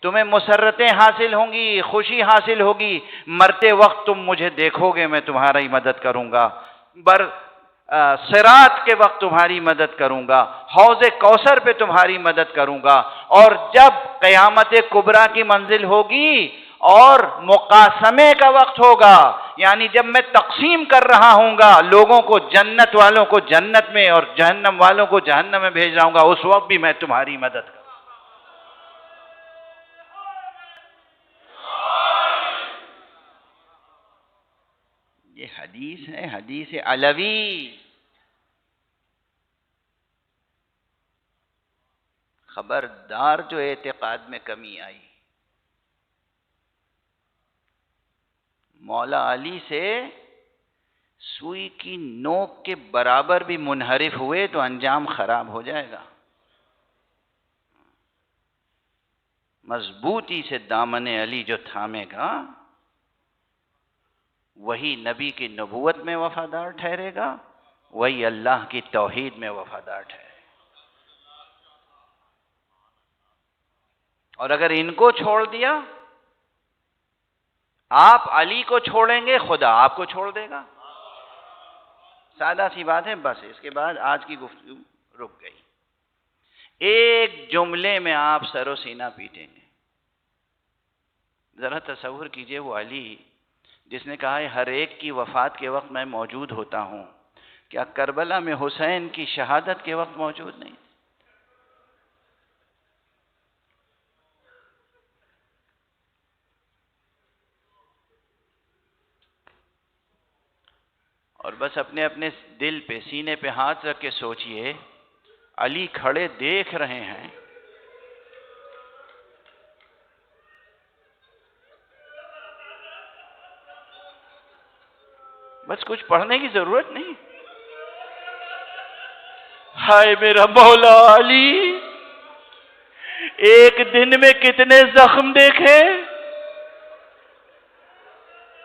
تمہیں مسرتیں حاصل ہوں گی, خوشی حاصل ہوگی. مرتے وقت تم مجھے دیکھو گے, میں تمہاری مدد کروں گا. صراط کے وقت تمہاری مدد کروں گا, حوض کوثر پہ تمہاری مدد کروں گا. اور جب قیامت کبریٰ کی منزل ہوگی اور مقاسمے کا وقت ہوگا, یعنی جب میں تقسیم کر رہا ہوں گا, لوگوں کو جنت والوں کو جنت میں اور جہنم والوں کو جہنم میں بھیج رہا ہوں گا, اس وقت بھی میں تمہاری مدد کروں. یہ حدیث ہے, حدیث علوی. خبردار جو اعتقاد میں کمی آئی, مولا علی سے سوئی کی نوک کے برابر بھی منحرف ہوئے تو انجام خراب ہو جائے گا. مضبوطی سے دامن علی جو تھامے گا وہی نبی کی نبوت میں وفادار ٹھہرے گا, وہی اللہ کی توحید میں وفادار ٹھہرے گا. اور اگر ان کو چھوڑ دیا, آپ علی کو چھوڑیں گے, خدا آپ کو چھوڑ دے گا. سادہ سی بات ہے, بس اس کے بعد آج کی گفتگو رک گئی. ایک جملے میں آپ سر و سینہ پیٹیں گے. ذرا تصور کیجئے, وہ علی جس نے کہا ہے ہر ایک کی وفات کے وقت میں موجود ہوتا ہوں, کیا کربلا میں حسین کی شہادت کے وقت موجود نہیں؟ اور بس اپنے اپنے دل پہ, سینے پہ ہاتھ رکھ کے سوچئے, علی کھڑے دیکھ رہے ہیں, بس کچھ پڑھنے کی ضرورت نہیں. ہائے میرا مولا علی, ایک دن میں کتنے زخم دیکھے.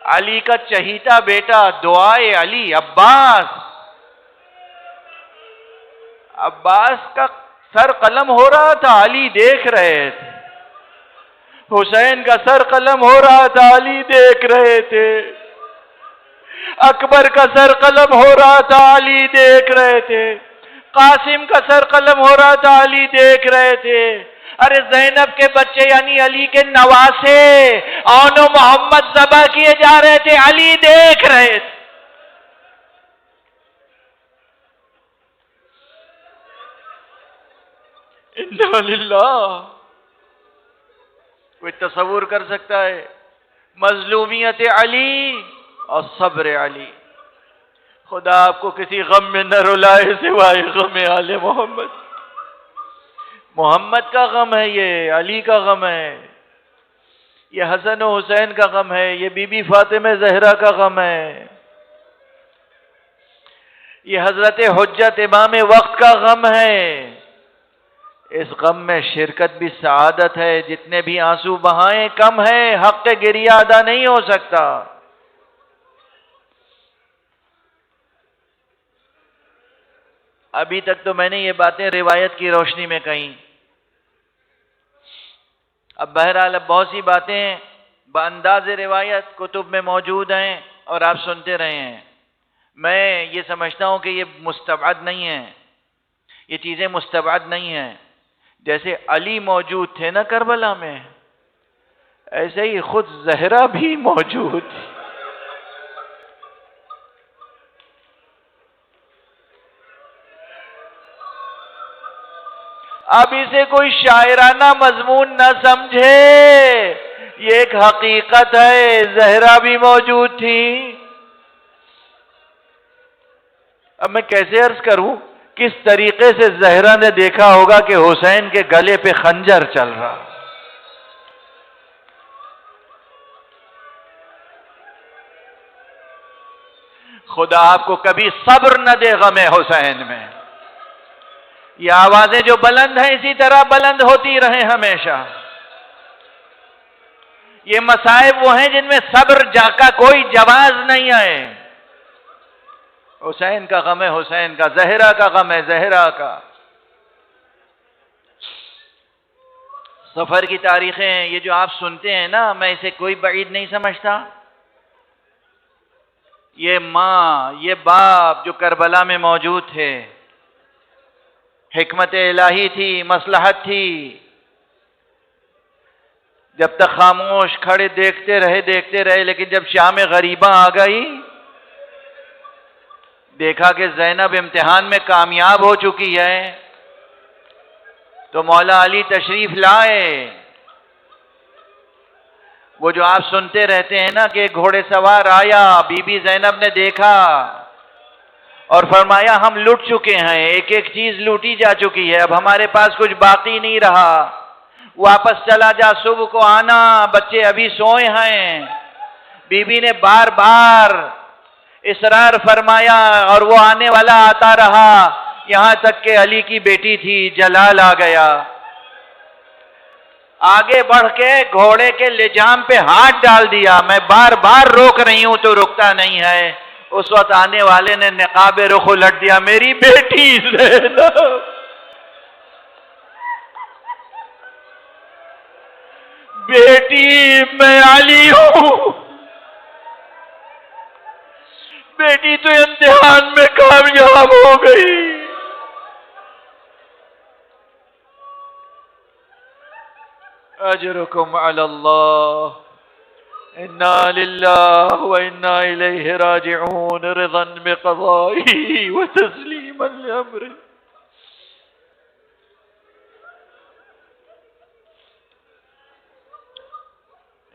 علی کا چہیتا بیٹا دعائے علی عباس کا سر قلم ہو رہا تھا, علی دیکھ رہے تھے. حسین کا سر قلم ہو رہا تھا, علی دیکھ رہے تھے. اکبر کا سر قلم ہو رہا تھا, علی دیکھ رہے تھے. قاسم کا سر قلم ہو رہا تھا, علی دیکھ رہے تھے. ارے زینب کے بچے یعنی علی کے نواسے اون و محمد ذبح کیے جا رہے تھے, علی دیکھ رہے تھے. انا للہ. کوئی تصور کر سکتا ہے مظلومیت علی اور صبر علی؟ خدا آپ کو کسی غم میں نہ رلائے سوائے غم آل محمد. محمد کا غم ہے, یہ علی کا غم ہے, یہ حسن و حسین کا غم ہے, یہ بی بی فاطمہ زہرا کا غم ہے, یہ حضرت حجت امام وقت کا غم ہے, اس غم میں شرکت بھی سعادت ہے، جتنے بھی آنسو بہائیں کم ہے، حق گریہ ادا نہیں ہو سکتا۔ ابھی تک تو میں نے یہ باتیں روایت کی روشنی میں کہیں، اب بہرحال اب بہت سی باتیں بانداز روایت کتب میں موجود ہیں اور آپ سنتے رہے ہیں۔ میں یہ سمجھتا ہوں کہ یہ مستبعد نہیں ہے، یہ چیزیں مستبعد نہیں ہیں۔ جیسے علی موجود تھے نا کربلا میں، ایسے ہی خود زہرا بھی موجود تھی۔ اب اسے کوئی شاعرانہ مضمون نہ سمجھے، یہ ایک حقیقت ہے، زہرا بھی موجود تھی۔ اب میں کیسے عرض کروں کس طریقے سے زہرا نے دیکھا ہوگا کہ حسین کے گلے پہ خنجر چل رہا۔ خدا آپ کو کبھی صبر نہ دے غم حسین میں۔ یہ آوازیں جو بلند ہیں اسی طرح بلند ہوتی رہیں ہمیشہ۔ یہ مصائب وہ ہیں جن میں صبر کا کوئی جواز نہیں ہے۔ حسین کا غم ہے، حسین کا، زہرا کا غم ہے، زہرا کا۔ سفر کی تاریخیں یہ جو آپ سنتے ہیں نا، میں اسے کوئی بعید نہیں سمجھتا۔ یہ ماں، یہ باپ جو کربلا میں موجود تھے، حکمت الہی تھی، مصلحت تھی۔ جب تک خاموش کھڑے دیکھتے رہے، لیکن جب شام غریباں آ گئی، دیکھا کہ زینب امتحان میں کامیاب ہو چکی ہے، تو مولا علی تشریف لائے۔ وہ جو آپ سنتے رہتے ہیں نا کہ گھوڑے سوار آیا، بی بی زینب نے دیکھا اور فرمایا ہم لٹ چکے ہیں، ایک ایک چیز لوٹی جا چکی ہے، اب ہمارے پاس کچھ باقی نہیں رہا، واپس چلا جا، صبح کو آنا، بچے ابھی سوئے ہیں۔ بی بی نے بار بار اصرار فرمایا اور وہ آنے والا آتا رہا، یہاں تک کہ علی کی بیٹی تھی، جلال آ گیا۔ آگے بڑھ کے گھوڑے کے لجام پہ ہاتھ ڈال دیا، میں بار بار روک رہی ہوں تو رکتا نہیں ہے۔ اس وقت آنے والے نے نقاب رخ الٹ دیا، میری بیٹی زینب، بیٹی میں علی ہوں، بیٹی تو امتحان میں کامیاب ہو گئی۔ اجرکم علی اللہ، انا للہ و انا الیہ راجعون، رضا بقضائہ و تسلیما لامرہ۔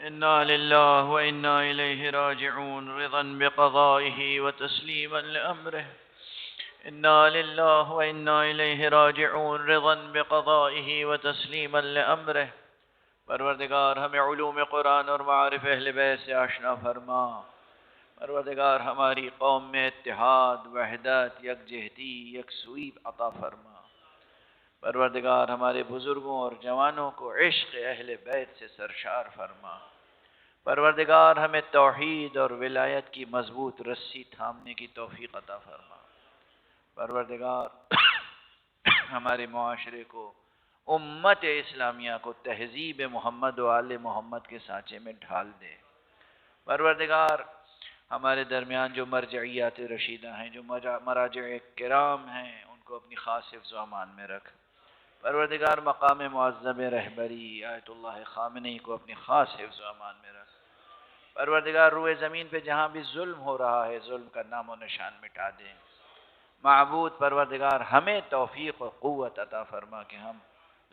انا للہ و انا الیہ راجعون، رضا بقضائہ و تسلیما لامرہ۔ انا للہ و انا الیہ راجعون، رضا بقضائہ و تسلیما لامرہ۔ پروردگار ہمیں علوم قرآن اور معارف اہل بیت سے آشنا فرما۔ پروردگار ہماری قوم میں اتحاد، وحدت، یکجہتی، یکسوئی عطا فرما۔ پروردگار ہمارے بزرگوں اور جوانوں کو عشق اہل بیت سے سرشار فرما۔ پروردگار ہمیں توحید اور ولایت کی مضبوط رسی تھامنے کی توفیق عطا فرما۔ پروردگار ہمارے معاشرے کو، امت اسلامیہ کو تہذیب محمد و آل محمد کے سانچے میں ڈھال دے۔ پروردگار ہمارے درمیان جو مرجعیات رشیدہ ہیں، جو مراجع کرام ہیں، ان کو اپنی خاص حفظ و امان میں رکھ۔ پروردگار مقام معظم رہبری آیت اللہ خامنئی کو اپنی خاص حفظ و امان میں رکھ۔ پروردگار روئے زمین پہ جہاں بھی ظلم ہو رہا ہے، ظلم کا نام و نشان مٹا دے۔ معبود پروردگار ہمیں توفیق و قوت عطا فرما کہ ہم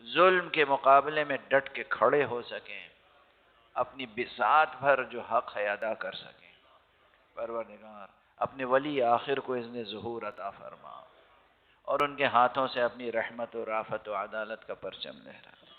ظلم کے مقابلے میں ڈٹ کے کھڑے ہو سکیں، اپنی بساط بھر جو حق ہے ادا کر سکیں۔ پروردگار اپنے ولی آخر کو اذن ظہور عطا فرما اور ان کے ہاتھوں سے اپنی رحمت و رافت و عدالت کا پرچم لہرا۔